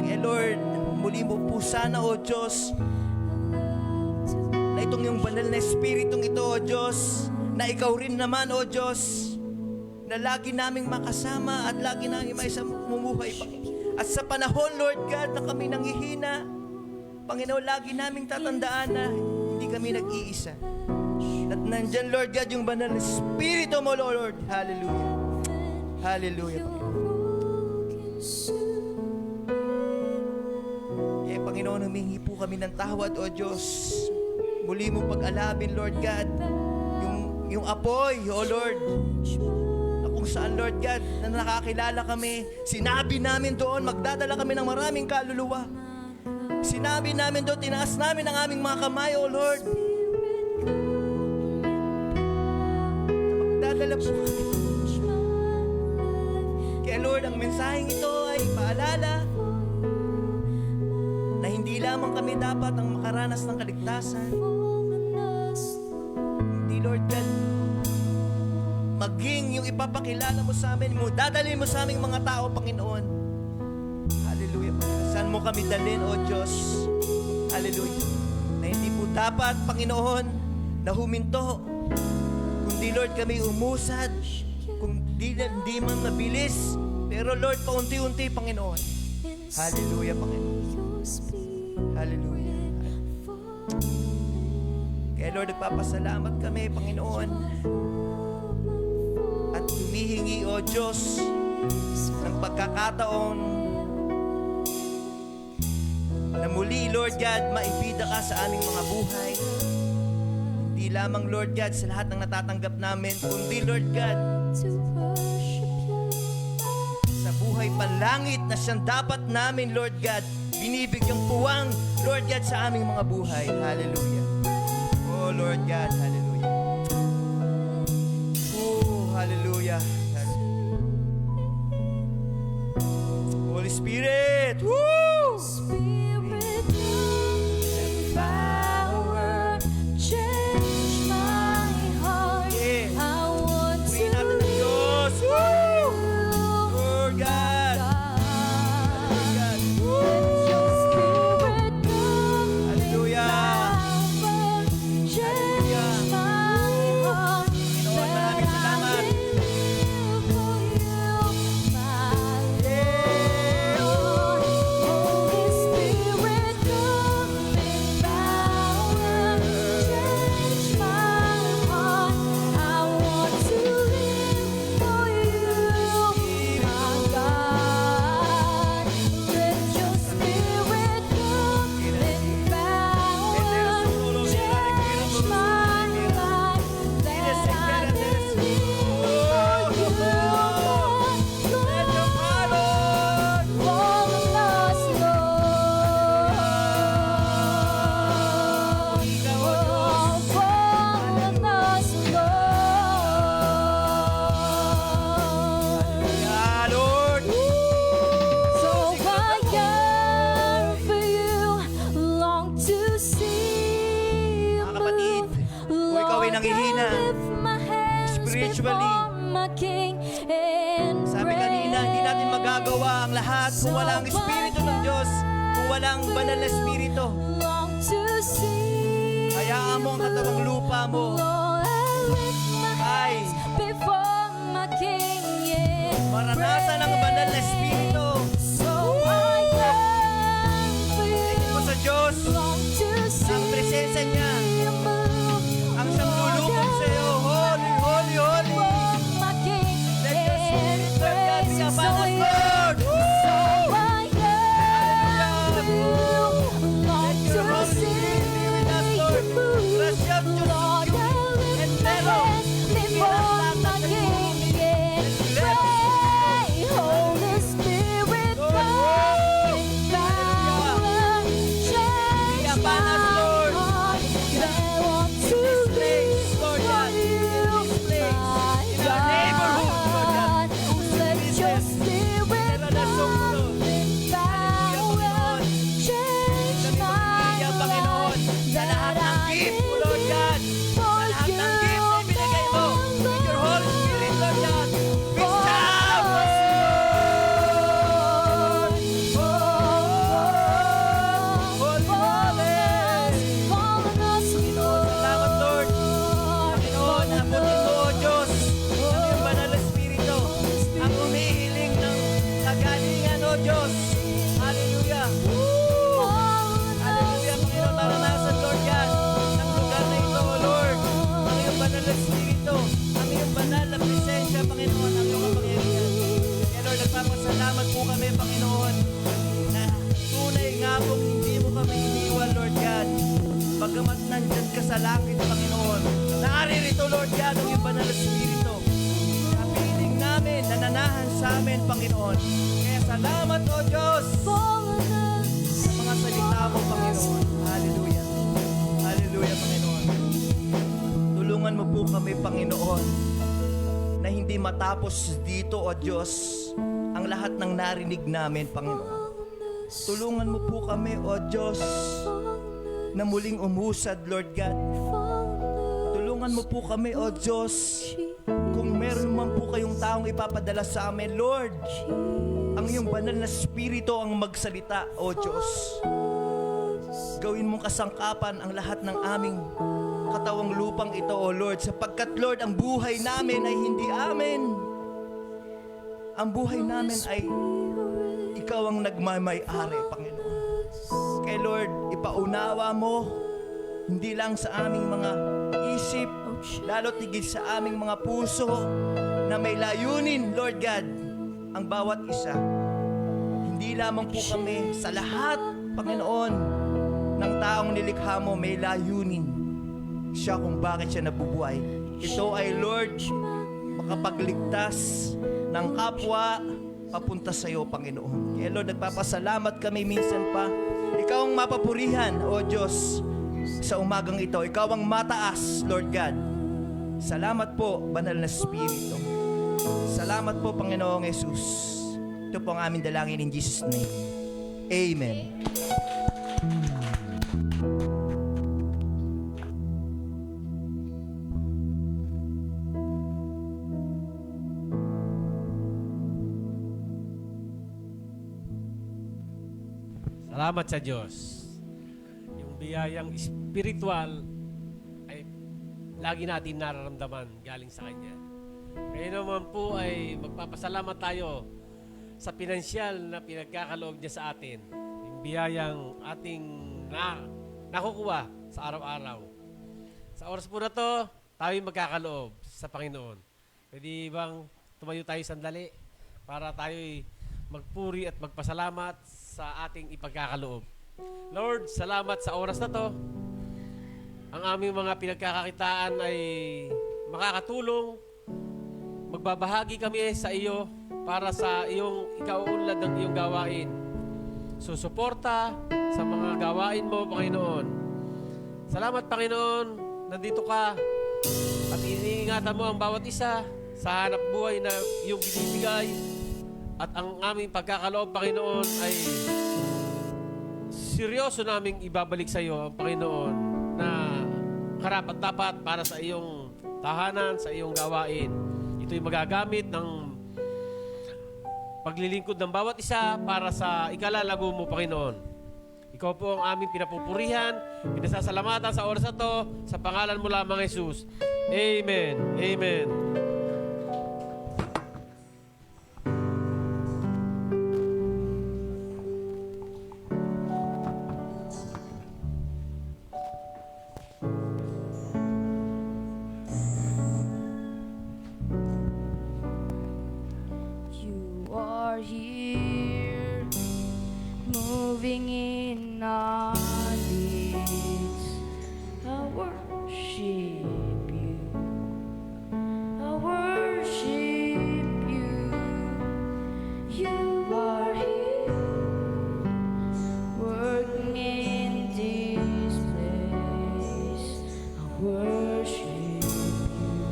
Kaya, Lord, muli mo po sana, O Diyos, na itong yung banal na espiritong ito, O Diyos, na ikaw rin naman, O Diyos, na lagi naming makasama at lagi naming mumuhay, Panginoon. At sa panahon, Lord God, na kami nanghihina, Panginoon, lagi naming tatandaan na hindi kami nag-iisa. At nandyan, Lord God, yung banal na espiritu mo, Lord. Hallelujah. Hallelujah, Panginoon. Panginoon, humingi po kami ng tawad, O Diyos. Muli mo pag-alabin, Lord God, yung apoy, O Lord, na kung saan, Lord God, na nakakilala kami. Sinabi namin doon, magdadala kami ng maraming kaluluwa. Sinabi namin doon, tinaas namin ang aming mga kamay, O Lord. Magdadala po kami. Kaya Lord, ang mensaheng ito ay paalala na hindi lamang kami dapat ang makaranas ng kaligtasan. Hindi, Lord God, maging yung ipapakilala mo sa amin, dadalhin mo sa aming mga tao, Panginoon. Hallelujah, Panginoon. Saan mo kami dalhin, O Diyos? Hallelujah. Na hindi po dapat, Panginoon, na huminto, kundi, Lord, kami umusad, kundi hindi man mabilis, pero, Lord, paunti-unti, Panginoon. Hallelujah, Panginoon. Hallelujah. Kaya Lord, nagpapasalamat kami, Panginoon. At humihingi, O Diyos, ng pagkakataon na muli, Lord God, maibida ka sa aming mga buhay. Hindi lamang, Lord God, sa lahat ng natatanggap namin, kundi, Lord God, sa buhay panlangit na siyang dapat namin, Lord God, binibigyang puwang, Lord God, sa aming mga buhay. Hallelujah. Oh, Lord God, hallelujah. Oh, hallelujah. Holy Spirit, woo! Spirit, come and power, change my heart. Yeah. I want to Purihin natin ang Diyos. Woo! Lord God. Lord God. Your spirit come and Hallelujah. power, change my heart. Panginoon, maraming salamat. Live for you, my Yeah. Lord. Holy Spirit, come and power, change my heart. I want to live for you, my God. Let your Spirit come and power, change my life. That I may live for you, Lord. All of us, Lord. Oh, all of us, Lord. Yeah, Lord. So I yearn for you, long to see you Mga kapatid, move. kung ikaw ay Lord, nanghihina, I lift my hands spiritually, before my King and sabi pray. kanina, hindi natin magagawa ang lahat kung wala ang Espiritu ng Diyos, kung wala ang banal na Espiritu. long to see. Hayaan mo ang katawang lupa mo. Lord, I lift my Ay, hands before my King, yeah. maranasan ang banal na Espiritu. So I yearn for you. Tingin mo sa Diyos, Long to see. ang presensya niya, you move. ang siyang lulubog sa iyo. Holy, holy, holy. My King, Let your and Spirit Lord God be praise upon so us, you. Lord. So I yearn for you. Long Let your to Holy see Spirit be with us, Lord. you move. Gracias, Diyos. Lord, I lift And my pero, hands before my King, yeah. Pray, Holy Spirit, Lord. come in power, change Be upon us, my Lord. heart. I want to this place, live Lord for God. In you, this place, my in our neighborhood, Lord God. God. Let your Spirit come in power, change my Hallelujah, Panginoon. life. Sa lahat ng gift mo, Lord God. Sa lahat ng gift na ibinigay mo. With your Holy Spirit, Lord God. We shout. Holy, holy. Panginoon, salamat, Lord. Panginoon, abutin mo, O Diyos, ang iyong banal na Espiritu, ang humihiling ng kagalingan, O Diyos. Hallelujah. Hallelujah, Panginoon, maranasan, Lord God, ng lugar na ito, O Lord, ang iyong banal na Espiritu, ang iyong banal na presensya, Panginoon, ang iyong kapangyarihan. Kaya, Lord, nagpapasalamat po kami, Panginoon, na tunay nga pong hindi mo kami iniwan, Lord God. Bagamat nandyan ka sa langit, Panginoon, naririto, Lord God, ang iyong banal na Espiritu. Kapiling namin, nananahan sa amin, Panginoon. Kaya salamat, O Diyos, sa mga salita mo, Panginoon. Hallelujah. Hallelujah, Panginoon. Tulungan mo po kami, Panginoon, na hindi matapos dito, O Diyos, ang lahat ng narinig namin, Panginoon. Tulungan mo po kami, O Diyos, na muling umusad, Lord God. Tulungan mo po kami, O Diyos, kung meron man po kayong taong ipapadala sa amin, Lord, ang iyong banal na Espiritu ang magsalita, O Diyos. Gawin mong kasangkapan ang lahat ng aming katawang lupang ito, O Lord, sapagkat, Lord, ang buhay namin ay hindi amin. Ang buhay namin ay ikaw ang nagmamay-ari, Panginoon. Kaya, Lord, ipaunawa mo, hindi lang sa aming mga isip, lalo't higit sa aming mga puso, na may layunin, Lord God, ang bawat isa. Hindi lamang po kami sa lahat, Panginoon, ng taong nilikha mo may layunin siya kung bakit siya nabubuhay. Ito ay, Lord, makapagligtas ng kapwa papunta sa iyo, Panginoon. Kaya, Lord, nagpapasalamat kami minsan pa. Ikaw ang mapapurihan, O Diyos, sa umagang ito. Ikaw ang mataas, Lord God. Salamat po, Banal na Espiritu. Salamat po, Panginoong Jesus. Ito po ang aming dalangin in Jesus' name. Amen. Salamat sa Diyos. Yung biyayang spiritual ay lagi natin nararamdaman galing sa Kanya. Kaya naman po ay magpapasalamat tayo sa pinansyal na pinagkakaloob niya sa atin. Yung biyayang ating nakukuha sa araw-araw. Sa oras po na to, tayo magkakaloob sa Panginoon. Pwede bang tumayo tayo sandali para tayo'y magpuri at magpasalamat sa ating ipagkakaloob. Lord, salamat sa oras na to. Ang aming mga pinagkakakitaan ay makakatulong. Magbabahagi kami sa iyo para sa iyong ikauunlad ng iyong gawain. Susuporta sa mga gawain mo, Panginoon. Salamat, Panginoon. Nandito ka at iniingatan mo ang bawat isa sa hanap buhay na iyong binibigay. At ang aming pagkakaloob, Panginoon, ay seryoso naming ibabalik sa iyo ang Panginoon na karapat-dapat para sa iyong tahanan, sa iyong gawain. Ito'y magagamit ng paglilingkod ng bawat isa para sa ikalalago mo, Panginoon. Ikaw po ang aming pinapupurihan, pinasasalamatan sa oras na to, sa pangalan mo lamang, Jesus. Amen. Amen. You are here, moving in our midst. I worship you. I worship you. You are here, working in this place. I worship you.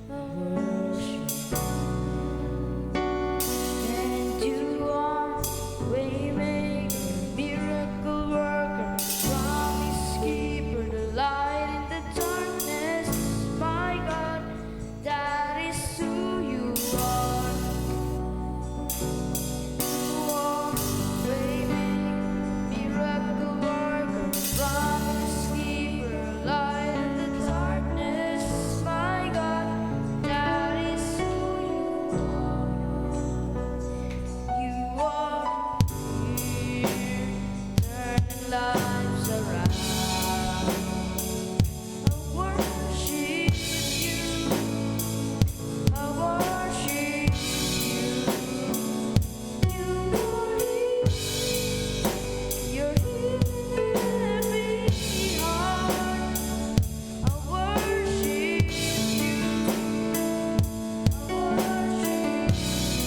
I worship you. And you are waymaker, miracle worker, promise keeper, the light in the darkness. My God, that is who you are. You are waymaker, miracle worker, promise keeper, light in the darkness. My God, that is who you are. You are here, turning lives around. I worship you. I worship you. You are here. You're here in every heart. I worship you. I worship you.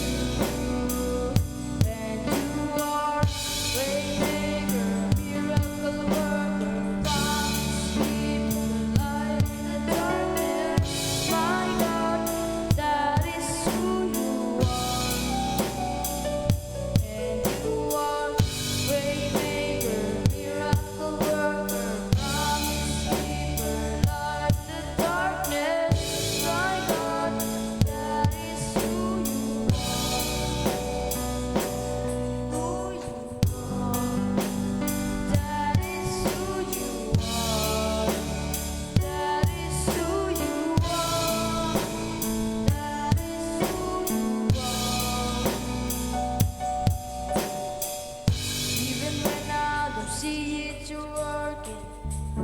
And you are waymaker, miracle worker, promise keeper, light in the darkness. My God, that is who you are. And you are waymaker, miracle worker, promise keeper, light in the darkness. My God, that is who you are. Who you are. That is who you are. That is who you are. That is who you are. Even when I don't see it, you're working.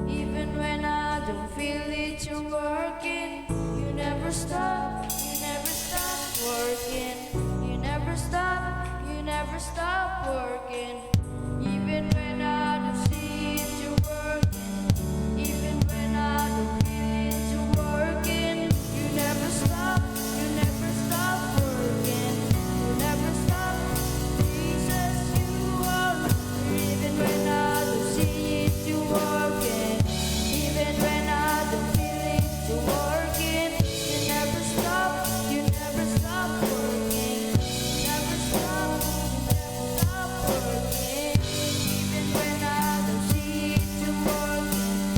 Even when I don't feel it, you're working. You never stop. You never stop working. You never stop. You never stop working. Even when I don't see it, you're working. Even when I don't feel it, you're working. You never stop. You never stop working. You never stop. Jesus, you are. Even when I don't see it, you're working. Even when I don't feel it, you're working. You never stop. You never stop working. You never stop. You never stop working. Even when I don't see it, you're working.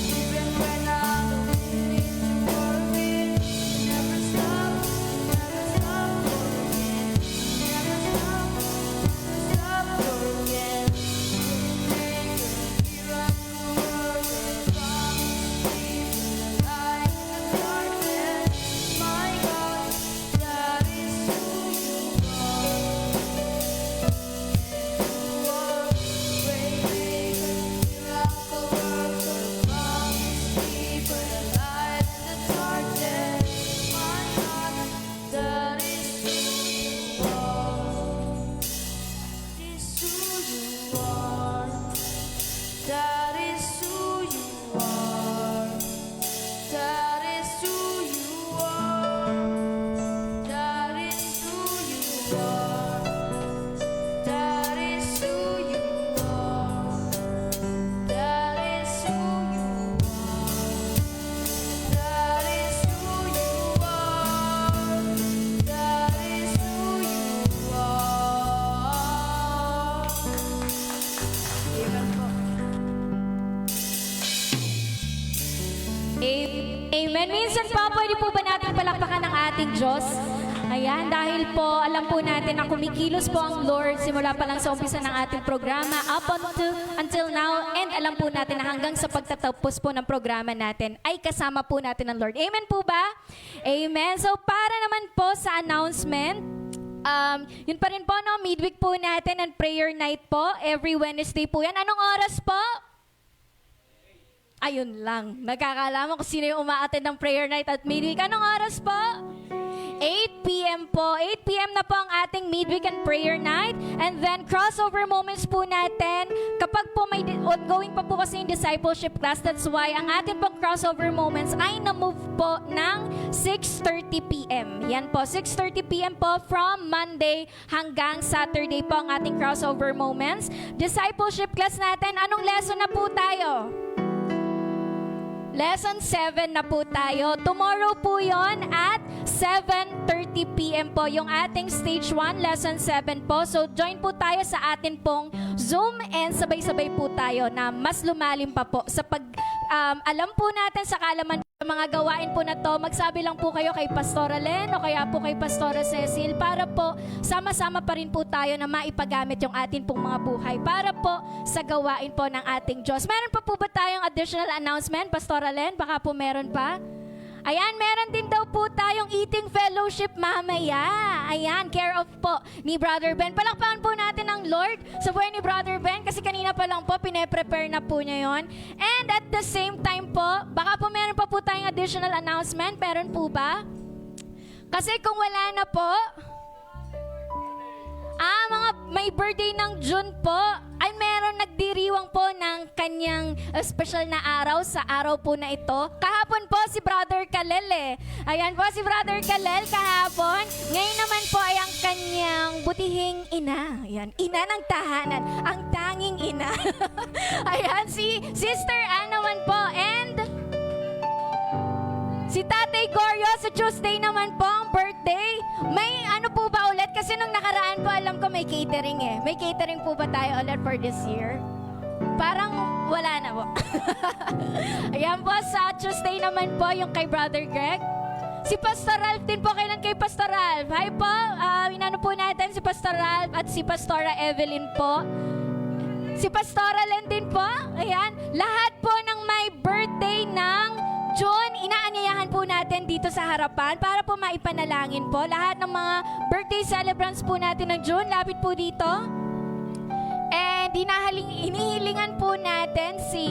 Even when I don't feel it, you're working. You never stop. You never stop working. You never stop. Stop working. Miracle worker, promise keeper, light in the darkness. My God, that is who you are. You are waymaker, miracle worker, promise keeper, light in the darkness. My God, that is who you are. Is who you are. That is who you are. That is who you are. That is who you are. That is who you are. That is who you are. That is who you are. That is who you are. Amen po. Amen. Minsan pa, pwede po ba natin palakpakan ng ating Diyos? Ayan, dahil po, alam po natin na kumikilos po ang Lord simula pa lang sa umpisa ng ating programa up until now, and alam po natin na hanggang sa pagtatapos po ng programa natin ay kasama po natin ang Lord. Amen po ba? Amen. So para naman po sa announcement, yun pa rin po, no, midweek po natin and prayer night po, every Wednesday po yan. Anong oras po? Ayun lang. Nagkakalaman kung sino yung umaattend ng prayer night at midweek. Anong oras po? 8 p.m. po. 8 p.m. na po ang ating midweek and prayer night. And then, crossover moments po natin. Kapag po may ongoing pa po kasi yung discipleship class, that's why ang ating pong crossover moments ay na-move po ng 6:30 p.m. Yan po, 6:30 p.m. po from Monday hanggang Saturday po ang ating crossover moments. Discipleship class natin, anong lesson na po tayo? Lesson 7 na po tayo. Tomorrow po yon at 7:30 p.m. po yung ating stage 1, lesson 7 po. So join po tayo sa atin pong Zoom and sabay-sabay po tayo na mas lumalim pa po sa alam po natin sa kaalaman mga gawain po na to. Magsabi lang po kayo kay Pastora Len o kaya po kay Pastora Cecil para po sama-sama pa rin po tayo na maipagamit yung atin pong mga buhay para po sa gawain po ng ating Diyos. Meron pa po ba tayong additional announcement, Pastora Len? Baka po meron pa? Ayan, meron din daw po tayong eating fellowship mamaya. Ayan, care of po ni Brother Ben. Palakpakan po natin ang Lord sa buhay ni Brother Ben kasi kanina pa lang po, pine-prepare na po niya yon. And at the same time po, baka po meron pa po tayong additional announcement. Meron po ba? Kasi kung wala na po, mga may birthday ng June po, ay meron nagdiriwang po ng kanyang special na araw sa araw po na ito. Kahapon po si Brother Kalel Ayan po si Brother Kalel kahapon. Ngayon naman po ay ang kanyang butihing ina. Ayan, ina ng tahanan. Ang tanging ina. Ayan, si Sister Ann naman po. And si Tatay Goryo sa Tuesday naman po ang birthday. May ano po ba ulit? Kasi nung nakaraan po alam ko may catering May catering po ba tayo ulit for this year? Parang wala na po. Ayan po, sa Tuesday naman po yung kay Brother Greg. Si Pastor Ralph din po. Kailan kay Pastor Ralph? Hi po, inano po natin si Pastor Ralph at si Pastora Evelyn po. Si Pastora Len din po. Ayan, lahat po ng may birthday ng June, inaanyayahan po natin dito sa harapan para po maipanalangin po. Lahat ng mga birthday celebrants po natin ng June, lapit po dito. And inihilingan po natin si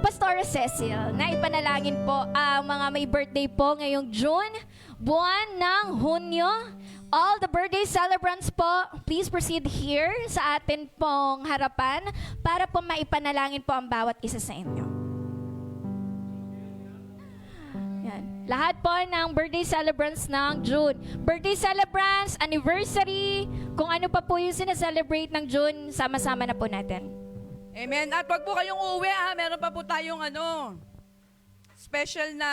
Pastora Cecil na ipanalangin po ang mga may birthday po ngayong June, buwan ng Hunyo. All the birthday celebrants po, please proceed here sa atin pong harapan para po maipanalangin po ang bawat isa sa inyo. Lahat po ng birthday celebrants ng June. Birthday celebrants, anniversary, kung ano pa po yung sinaselebrate ng June, sama-sama na po natin. Amen. At wag po kayong uuwi meron pa po tayong special na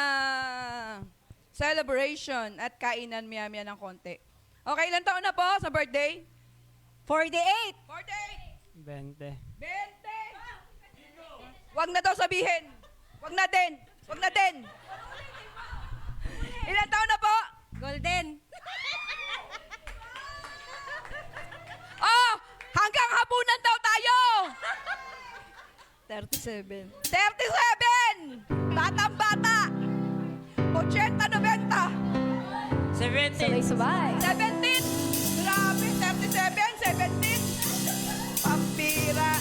celebration at kainan maya-maya ng konti. Okay, ilan taon na po sa birthday? 48. 48! 20! Wag na daw sabihin. Wag natin. Ilan taon na po? Golden. Oh! Hanggang hapunan daw tayo! 37. 37! Batang-bata! 80, 90! Sabay-sabay. 17! Grabe, 37, 17! Pampira!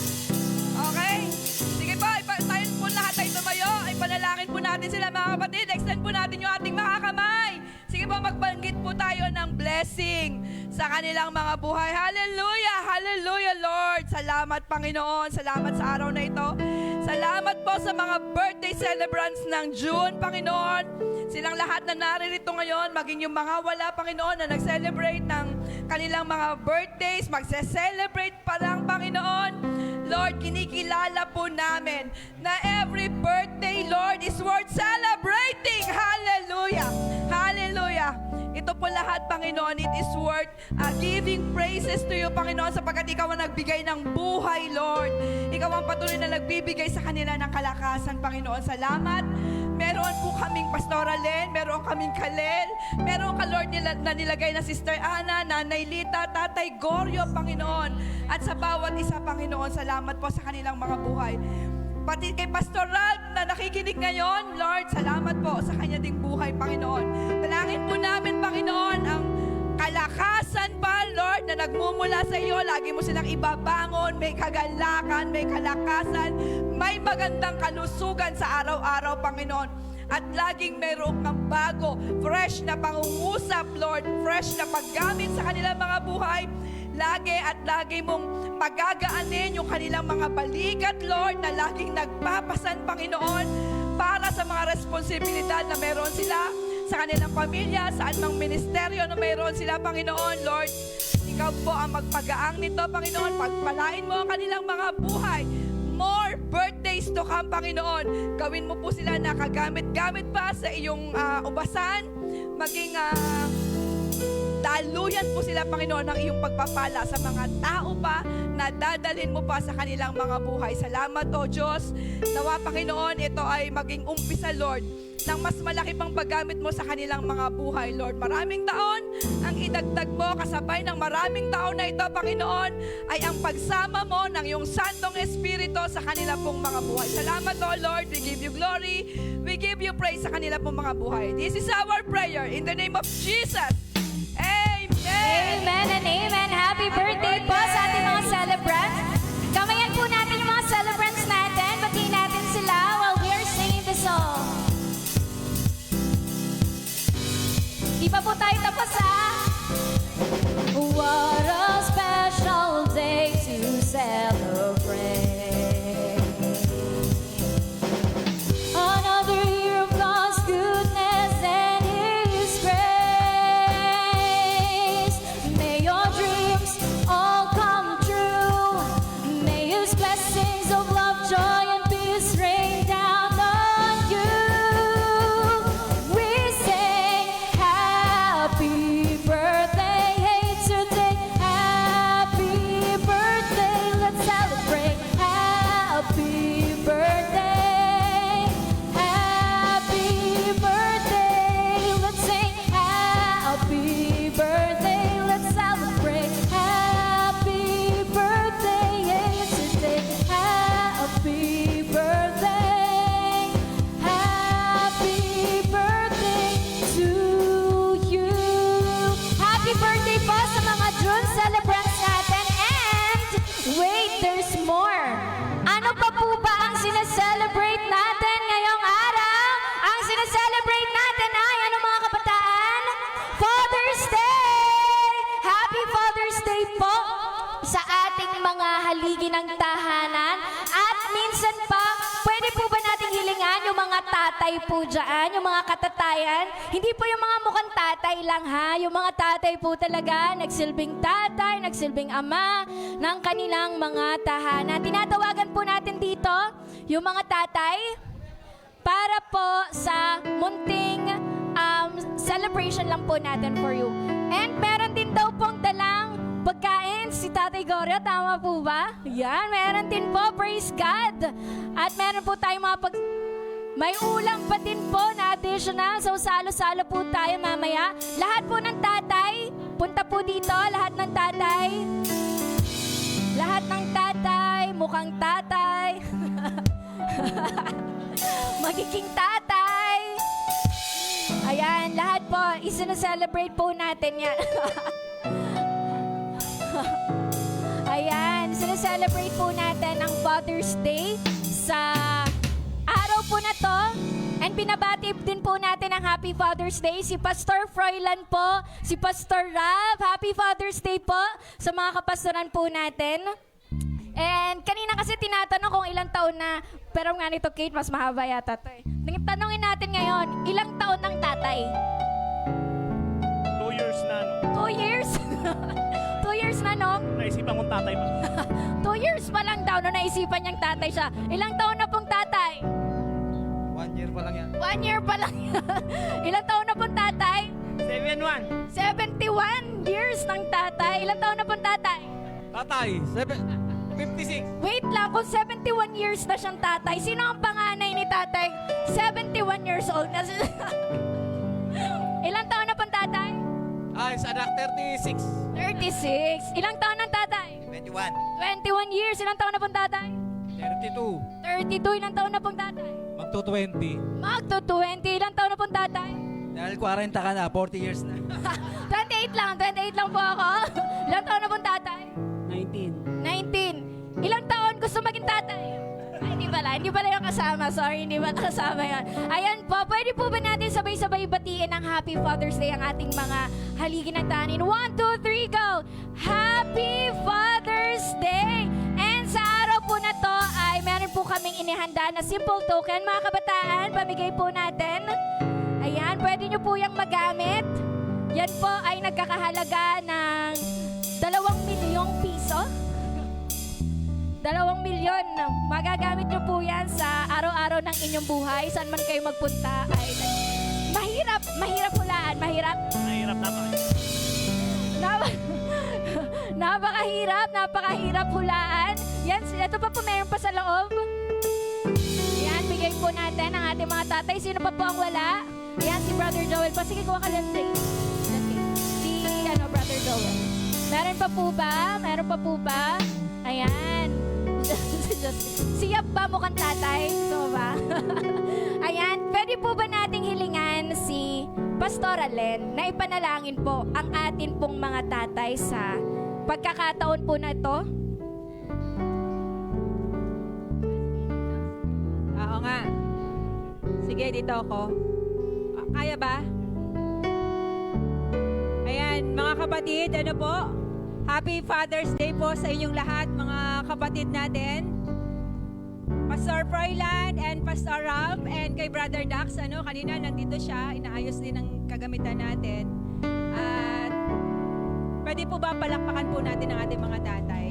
Okay? Sige po, tayo po lahat tayo tumayo. Ipanalangin po natin sila mga kapatid. Extend po natin yung ating mga kamay. Sige po, magbanggit po tayo ng blessing sa kanilang mga buhay. Hallelujah! Hallelujah, Lord! Salamat, Panginoon. Salamat sa araw na ito. Salamat po sa mga birthday celebrants ng June, Panginoon. Silang lahat na naririto ngayon, maging yung mga wala, Panginoon, na nag-celebrate ng kanilang mga birthdays, magse-celebrate pa lang, Panginoon. Lord, kinikilala po namin na every birthday, Lord, is worth celebrating. Hallelujah! Hallelujah! Ito po lahat, Panginoon, it is worth giving praises to you, Panginoon, sapagkat ikaw ang nagbigay ng buhay, Lord. Ikaw ang patuloy na nagbibigay sa kanila ng kalakasan, Panginoon. Salamat. Meron Mayroon po kaming Pastora Len, meron kaming Kalel, meron ka Lord na nilagay na Sister Ana, Nanay Lita, Tatay Goryo, Panginoon. At sa bawat isa, Panginoon, salamat po sa kanilang mga buhay. Pati kay Pastor Ralph na nakikinig ngayon, Lord, salamat po sa kanya ding buhay, Panginoon. Dalangin po namin, Panginoon, ang kalakasan pa, Lord, na nagmumula sa iyo. Lagi mo silang ibabangon, may kagalakan, may kalakasan, may magandang kalusugan sa araw-araw, Panginoon. At laging mayroong kang bago, fresh na pangungusap, Lord, fresh na paggamit sa kanilang mga buhay. Lagi at lagi mong pagagaanin yung kanilang mga balikat, Lord, na laging nagpapasan, Panginoon, para sa mga responsibilidad na mayroon sila sa kanilang pamilya, saan mang ministeryo na mayroon sila, Panginoon, Lord. Ikaw po ang magpagaang nito, Panginoon. Pagpalain mo ang kanilang mga buhay. More birthdays to come, Panginoon. Gawin mo po sila na kagamit-gamit pa sa iyong ubasan, maging daluyan po sila, Panginoon, ng iyong pagpapala sa mga tao pa na dadalhin mo pa sa kanilang mga buhay. Salamat, O Diyos. Nawa, Panginoon, ito ay maging umpisa, Lord, ng mas malaki pang paggamit mo sa kanilang mga buhay, Lord. Maraming taon ang idagdag mo, kasabay ng maraming taon na ito, Panginoon, ay ang pagsama mo ng iyong Santong Espiritu sa kanilang pong mga buhay. Salamat, O Lord. We give you glory. We give you praise sa kanilang pong mga buhay. This is our prayer in the name of Jesus. Amen. Amen and amen. Happy birthday po sa ating mga celebrants. Kamayan po natin yung mga celebrants natin. Batiin natin sila while we are singing the song. Di pa po tayo tapos, ha? What a special day to celebrate. Another year of God's goodness and His grace. May your dreams all come true. May His blessings of love, joy, and peace rain down on you. We sing happy birthday, hey, today. Happy birthday, let's celebrate. Happy birthday. Happy birthday, let's sing. Happy birthday, let's celebrate. Happy birthday, hey, today. Happy birthday. Happy birthday to you. Happy birthday po sa mga June celebrants natin. And wait, there's more. Ano pa po ba ang sineselebrate natin ngayong araw? Ang sineselebrate natin ay ano, mga kabataan? Father's Day! Happy Father's Day po sa ating mga haligi ng tahanan. At minsan pa, pwede po ba nating hilingan yung mga tatay po dyan, yung mga katatayan? Hindi po yung mga mukhang tatay lang, ha? Yung mga tatay po talaga, nagsilbing tatay, nagsilbing ama ng kanilang mga tahanan. Tinatawagan po natin dito yung mga tatay para po sa munting celebration lang po natin for you. And meron din daw pong dalang pagkain si Tatay Goryo, tama po ba? Yan, meron din po, praise God. At meron po tayong may ulam pa din po na additional, so salo-salo po tayo mamaya. Lahat po ng tatay, punta po dito, lahat ng tatay. Lahat ng tatay, mukhang tatay. Magiging tatay. Ayan, lahat po, isa-celebrate po natin yan. Ayan, sineselebrate po natin ang Father's Day sa araw po na to. And binabati din po natin ang Happy Father's Day si Pastor Froilan po, si Pastor Ralph. Happy Father's Day po sa mga kapastoran po natin. And kanina kasi tinatanong kung ilang taon na, pero nga nito Kate, mas mahaba yata to eh. Tanungin natin ngayon, ilang taon ng tatay? 2 years na, no? 2 years? 2 years na, no? Naisipan kong tatay pa. 2 years pa lang daw no naisipan niyang tatay siya. Ilang taon na pong tatay? 1 year pa lang yan. 1 year pa lang yan. Ilang taon na pong tatay? 7-1. 71 years ng tatay. Ilang taon na pong tatay? Tatay, 56. Wait lang, kung 71 years na siyang tatay, sino ang panganay ni tatay? 71 years old na siya. Ilang taon na pong tatay? Sa anak, 36. 36. Ilang taon ng tatay? 21. 21 years. Ilang taon na pong tatay? 32. 32. Ilang taon na pong tatay? Magto-20. Magto-20. Ilang taon na pong tatay? Dahil 40 ka na, 40 years na. 28 lang. 28 lang po ako. Ilang taon na pong tatay? 19. 19. Ilang taon gusto maging tatay? Ay, hindi pala. Hindi pala yung kasama. Sorry, hindi pala kasama yun. Ayan po, pwede po ba natin sabay-sabay batiin ng Happy Father's Day ang ating mga haligi ng tanin? 1, 2, 3, go! Happy Father's Day! And sa araw po na to ay meron po kaming inihanda na simple token. Mga kabataan, pamigay po natin. Ayan, pwede nyo po yung magamit. Yan po ay nagkakahalaga ng 2 milyong piso. 2 milyon. Magagamit nyo po yan sa araw-araw ng inyong buhay. Saan man kayo magpunta ay mahirap hulaan. Mahirap. Mahirap na ba? Napakahirap hulaan. Yan, ito pa po meron pa sa loob. Yan, bigay po natin ang ating mga tatay. Sino pa po ang wala? Yan, si Brother Joel pa. Sige, kuha ka lang, please. Si, Brother Joel. Meron pa po ba? Meron pa po ba? Ayan. Siya ba mukhang tatay? So ba? Ayan, pwede po ba nating hilingan si Pastor Alen na ipanalangin po ang atin pong mga tatay sa pagkakataon po na ito? Oo nga. Sige, dito ako. Kaya ba? Ayan, mga kapatid, ano po? Happy Father's Day po sa inyong lahat, mga kapatid natin. Pastor Froilan and Pastor Ram and kay Brother Dax, kanina nandito siya, inaayos din ang kagamitan natin. At pwede po ba palakpakan po natin ang ating mga tatay?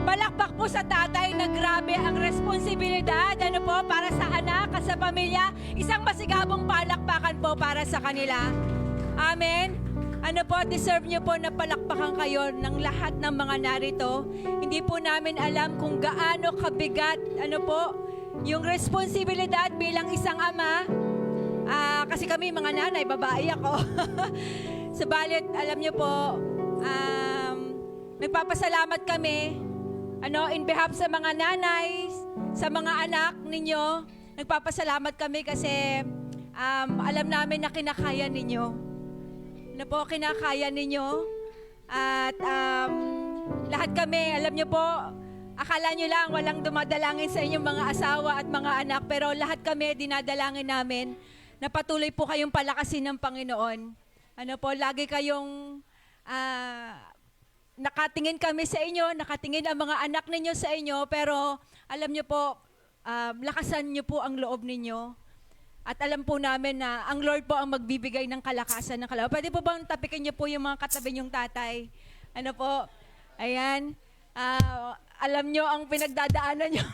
Palakpak po sa tatay na grabe ang responsibilidad, para sa anak at sa pamilya. Isang masigabong palakpakan po para sa kanila. Amen. Deserve nyo po na palakpakan kayo ng lahat ng mga narito. Hindi po namin alam kung gaano kabigat, yung responsibilidad bilang isang ama. Kasi kami mga nanay, babae ako. Subalit, alam nyo po, nagpapasalamat kami, in behalf sa mga nanay, sa mga anak ninyo, nagpapasalamat kami kasi alam namin na kinakaya ninyo. Kinakaya ninyo. At lahat kami, alam nyo po, akala nyo lang walang dumadalangin sa inyong mga asawa at mga anak, pero lahat kami dinadalangin namin na patuloy po kayong palakasin ng Panginoon. Lagi kayong nakatingin kami sa inyo, nakatingin ang mga anak ninyo sa inyo, pero alam nyo po, lakasan nyo po ang loob ninyo. At alam po namin na ang Lord po ang magbibigay ng kalakasan ng kalaban. Pwede po bang tapikin niyo po yung mga katabi niyong tatay? Ayan. Alam nyo ang pinagdadaanan nyo.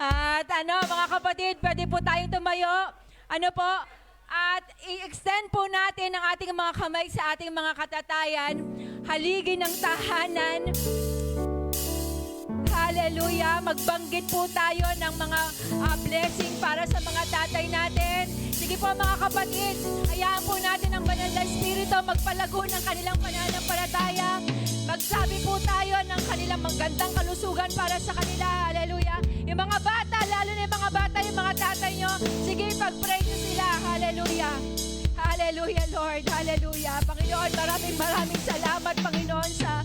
At mga kapatid, pwede po tayong tumayo. At i-extend po natin ang ating mga kamay sa ating mga katatayan. Haligi ng tahanan. Hallelujah. Magbanggit po tayo ng mga blessing para sa mga tatay natin. Sige po mga kapatid, hayaan po natin ang banal na Espiritu magpalago ng kanilang pananampalataya. Magsabi po tayo ng kanilang magandang kalusugan para sa kanila. Hallelujah. Yung mga bata, lalo na yung mga bata, yung mga tatay nyo, sige, pag-pray nyo sila. Hallelujah. Hallelujah, Lord. Hallelujah. Panginoon, maraming salamat, Panginoon, sa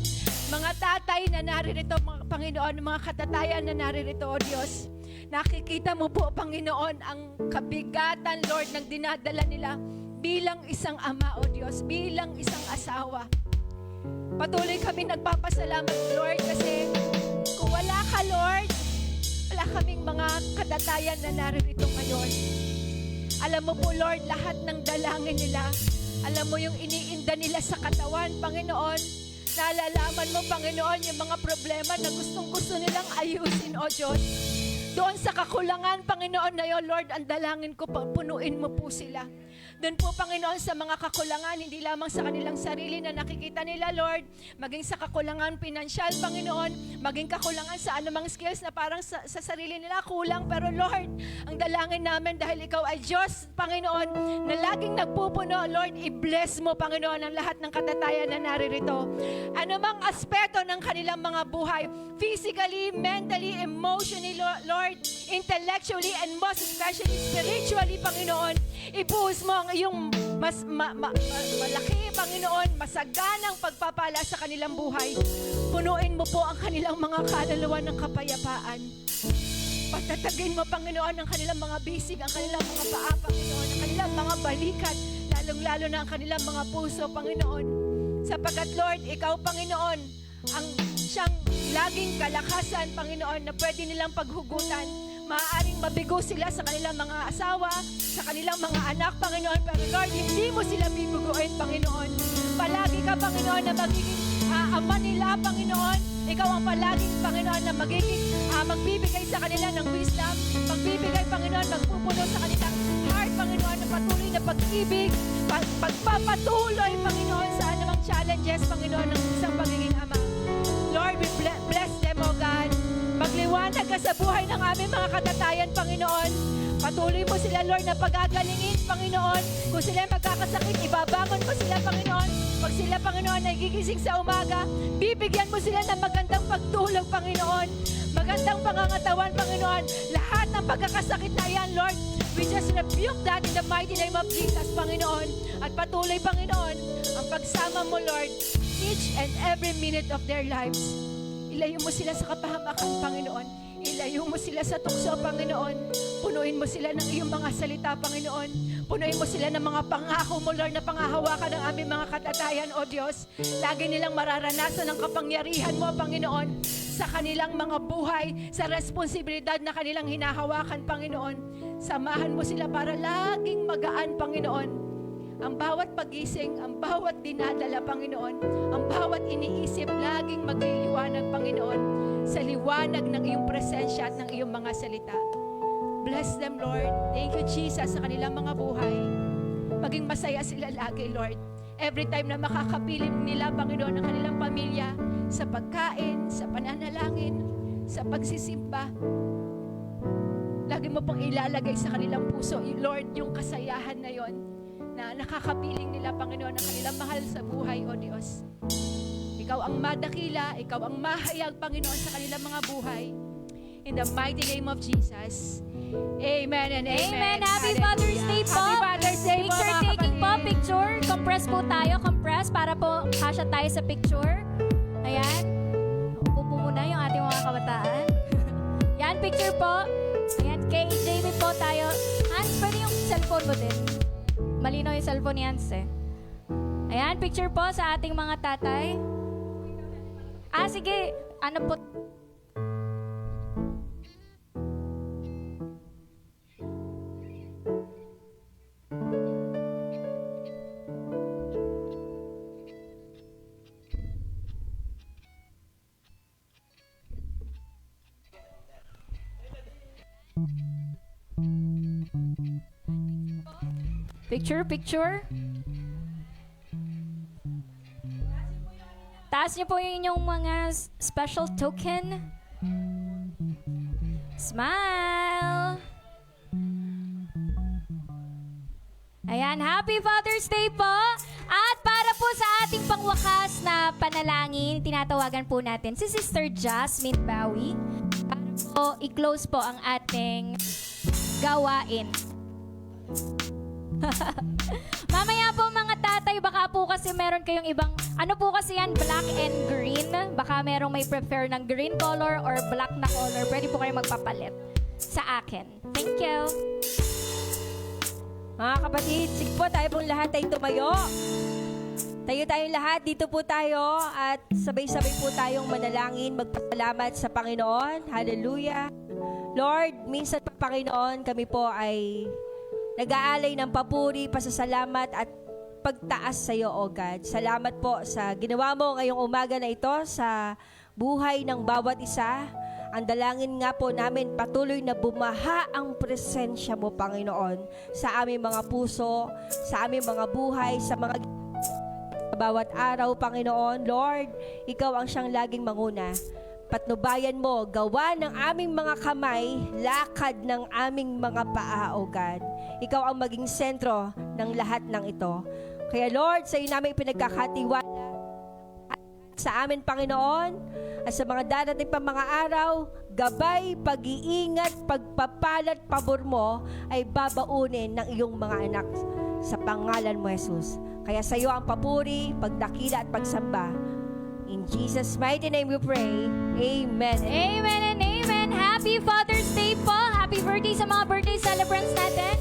mga tatay na naririto, Panginoon, mga katatayan na naririto, O Diyos. Nakikita mo po, Panginoon, ang kabigatan, Lord, ng dinadala nila bilang isang ama, O Diyos, bilang isang asawa. Patuloy kami nagpapasalamat, Lord, kasi kung wala ka, Lord, wala kaming mga katatayan na naririto ngayon. Alam mo po, Lord, lahat ng dalangin nila, alam mo yung iniinda nila sa katawan, Panginoon. Nalalaman mo, Panginoon, yung mga problema na gustong-gusto nilang ayusin, O Diyos. Doon sa kakulangan, Panginoon, na yun, Lord, ang dalangin ko, punuin mo po sila. Doon po, Panginoon, sa mga kakulangan, hindi lamang sa kanilang sarili na nakikita nila, Lord, maging sa kakulangan pinansyal, Panginoon, maging kakulangan sa anumang skills na parang sa sarili nila kulang. Pero Lord, ang dalangin namin dahil Ikaw ay Diyos, Panginoon, na laging nagpupuno, Lord, i-bless mo, Panginoon, ang lahat ng katatayan na naririto. Anumang aspeto ng kanilang mga buhay, physically, mentally, emotionally, Lord, intellectually, and most especially spiritually, Panginoon, ibuhos mo ang iyong malaki, Panginoon, masaganang pagpapala sa kanilang buhay. Punuin mo po ang kanilang mga kaluluwa ng kapayapaan. Patatagin mo, Panginoon, ang kanilang mga bisig, ang kanilang mga paa, Panginoon, ang kanilang mga balikat, lalong-lalo na ang kanilang mga puso, Panginoon. Sapagkat, Lord, Ikaw, Panginoon, ang siyang laging kalakasan, Panginoon, na pwede nilang paghugutan. Maaaring mabigo sila sa kanilang mga asawa, sa kanilang mga anak, Panginoon. Pero Lord, hindi mo sila bibuguin, Panginoon. Palagi ka, Panginoon, na magiging ama nila, Panginoon. Ikaw ang palaging, Panginoon, na magiging magbibigay sa kanila ng wisdom. Magbibigay, Panginoon, magpupuno sa kanilang heart, Panginoon, ng patuloy na pag-ibig, pagpapatuloy, Panginoon, sa anumang challenges, Panginoon, ng isang pagiging ama. Lord, we bless them, O God. Magliwanag ka sa buhay ng aming mga katatayan, Panginoon. Patuloy mo sila, Lord, na pagagalingin, Panginoon. Kung sila magkakasakit, ibabangon mo sila, Panginoon. Pag sila, Panginoon, nagigising sa umaga, bibigyan mo sila ng magandang pagtulog, Panginoon. Magandang pangangatawan, Panginoon. Lahat ng pagkakasakit na yan, Lord, we just rebuke that in the mighty name of Jesus, Panginoon. At patuloy, Panginoon, ang pagsama mo, Lord, each and every minute of their lives. Ilayo mo sila sa kapahamakan, Panginoon. Ilayo mo sila sa tukso, Panginoon. Punuin mo sila ng iyong mga salita, Panginoon. Punuin mo sila ng mga pangako mo, Lord, na pangahawakan ng aming mga katatayan, O Diyos. Lagi nilang mararanasan ang kapangyarihan mo, Panginoon, sa kanilang mga buhay, sa responsibilidad na kanilang hinahawakan, Panginoon. Samahan mo sila para laging magaan, Panginoon. Ang bawat pagising, ang bawat dinadala, Panginoon, ang bawat iniisip, laging magliliwanag, Panginoon, sa liwanag ng iyong presensya at ng iyong mga salita. Bless them, Lord. Thank you, Jesus, sa kanilang mga buhay. Maging masaya sila lagi, Lord. Every time na makakapiling nila, Panginoon, ang kanilang pamilya, sa pagkain, sa pananalangin, sa pagsisimba, lagi mo pong ilalagay sa kanilang puso, Lord, yung kasayahan na yon, na nakakapiling nila, Panginoon, ang kanilang mahal sa buhay, O Diyos. Ikaw ang madakila, Ikaw ang mahayag, Panginoon, sa kanilang mga buhay. In the mighty name of Jesus. Amen and amen. Amen. Happy Father's Day po. Happy Father's Day po, Picture mga taking po, kapatid. picture. Compress po tayo, compress, para po kasya tayo sa picture. Ayan. Upo po muna yung ating mga kabataan. Yan, picture po. Ayan, kay Jamie po tayo. Hans, pwede yung cellphone mo din. Malinaw yung cellphone ni Hans eh. Ayan, picture po sa ating mga tatay. Sige. Ano po? Picture. Taas niyo po yung inyong mga special token. Smile! Ayan, Happy Father's Day po! At para po sa ating pangwakas na panalangin, tinatawagan po natin si Sister Jasmine Bawi para po i-close po ang ating gawain. Mamaya po mga tatay, baka po kasi meron kayong ibang, ano po kasi yan, black and green. Baka merong may prefer ng green color or black na color. Pwede po kayo magpapalit sa akin. Thank you. Mga kapatid, sige po, tayo pong lahat ay tumayo. Tayo tayong lahat, dito po tayo at sabay-sabay po tayong manalangin, magpasalamat sa Panginoon. Hallelujah. Lord, minsan pa, Panginoon, kami po ay nag-aalay ng papuri, pasasalamat at pagtaas sa iyo, O God. Salamat po sa ginawa mo ngayong umaga na ito sa buhay ng bawat isa. Ang dalangin nga po namin, patuloy na bumaha ang presensya mo, Panginoon, sa aming mga puso, sa aming mga buhay, sa mga bawat araw, Panginoon. Lord, Ikaw ang siyang laging manguna. Patnubayan mo, gawa ng aming mga kamay, lakad ng aming mga paa, O God. Ikaw ang maging sentro ng lahat ng ito. Kaya Lord, sa iyo namin ipinagkakatiwala sa amin, Panginoon, at sa mga darating pa mga araw, gabay, pag-iingat, pagpapalat, pabor mo ay babaunin ng iyong mga anak sa pangalan mo, Jesus. Kaya sa iyo ang papuri, pagdakila at pagsamba. In Jesus' mighty name we pray. Amen. Amen and amen. Happy Father's Day po. Happy birthday sa mga birthday celebrants natin.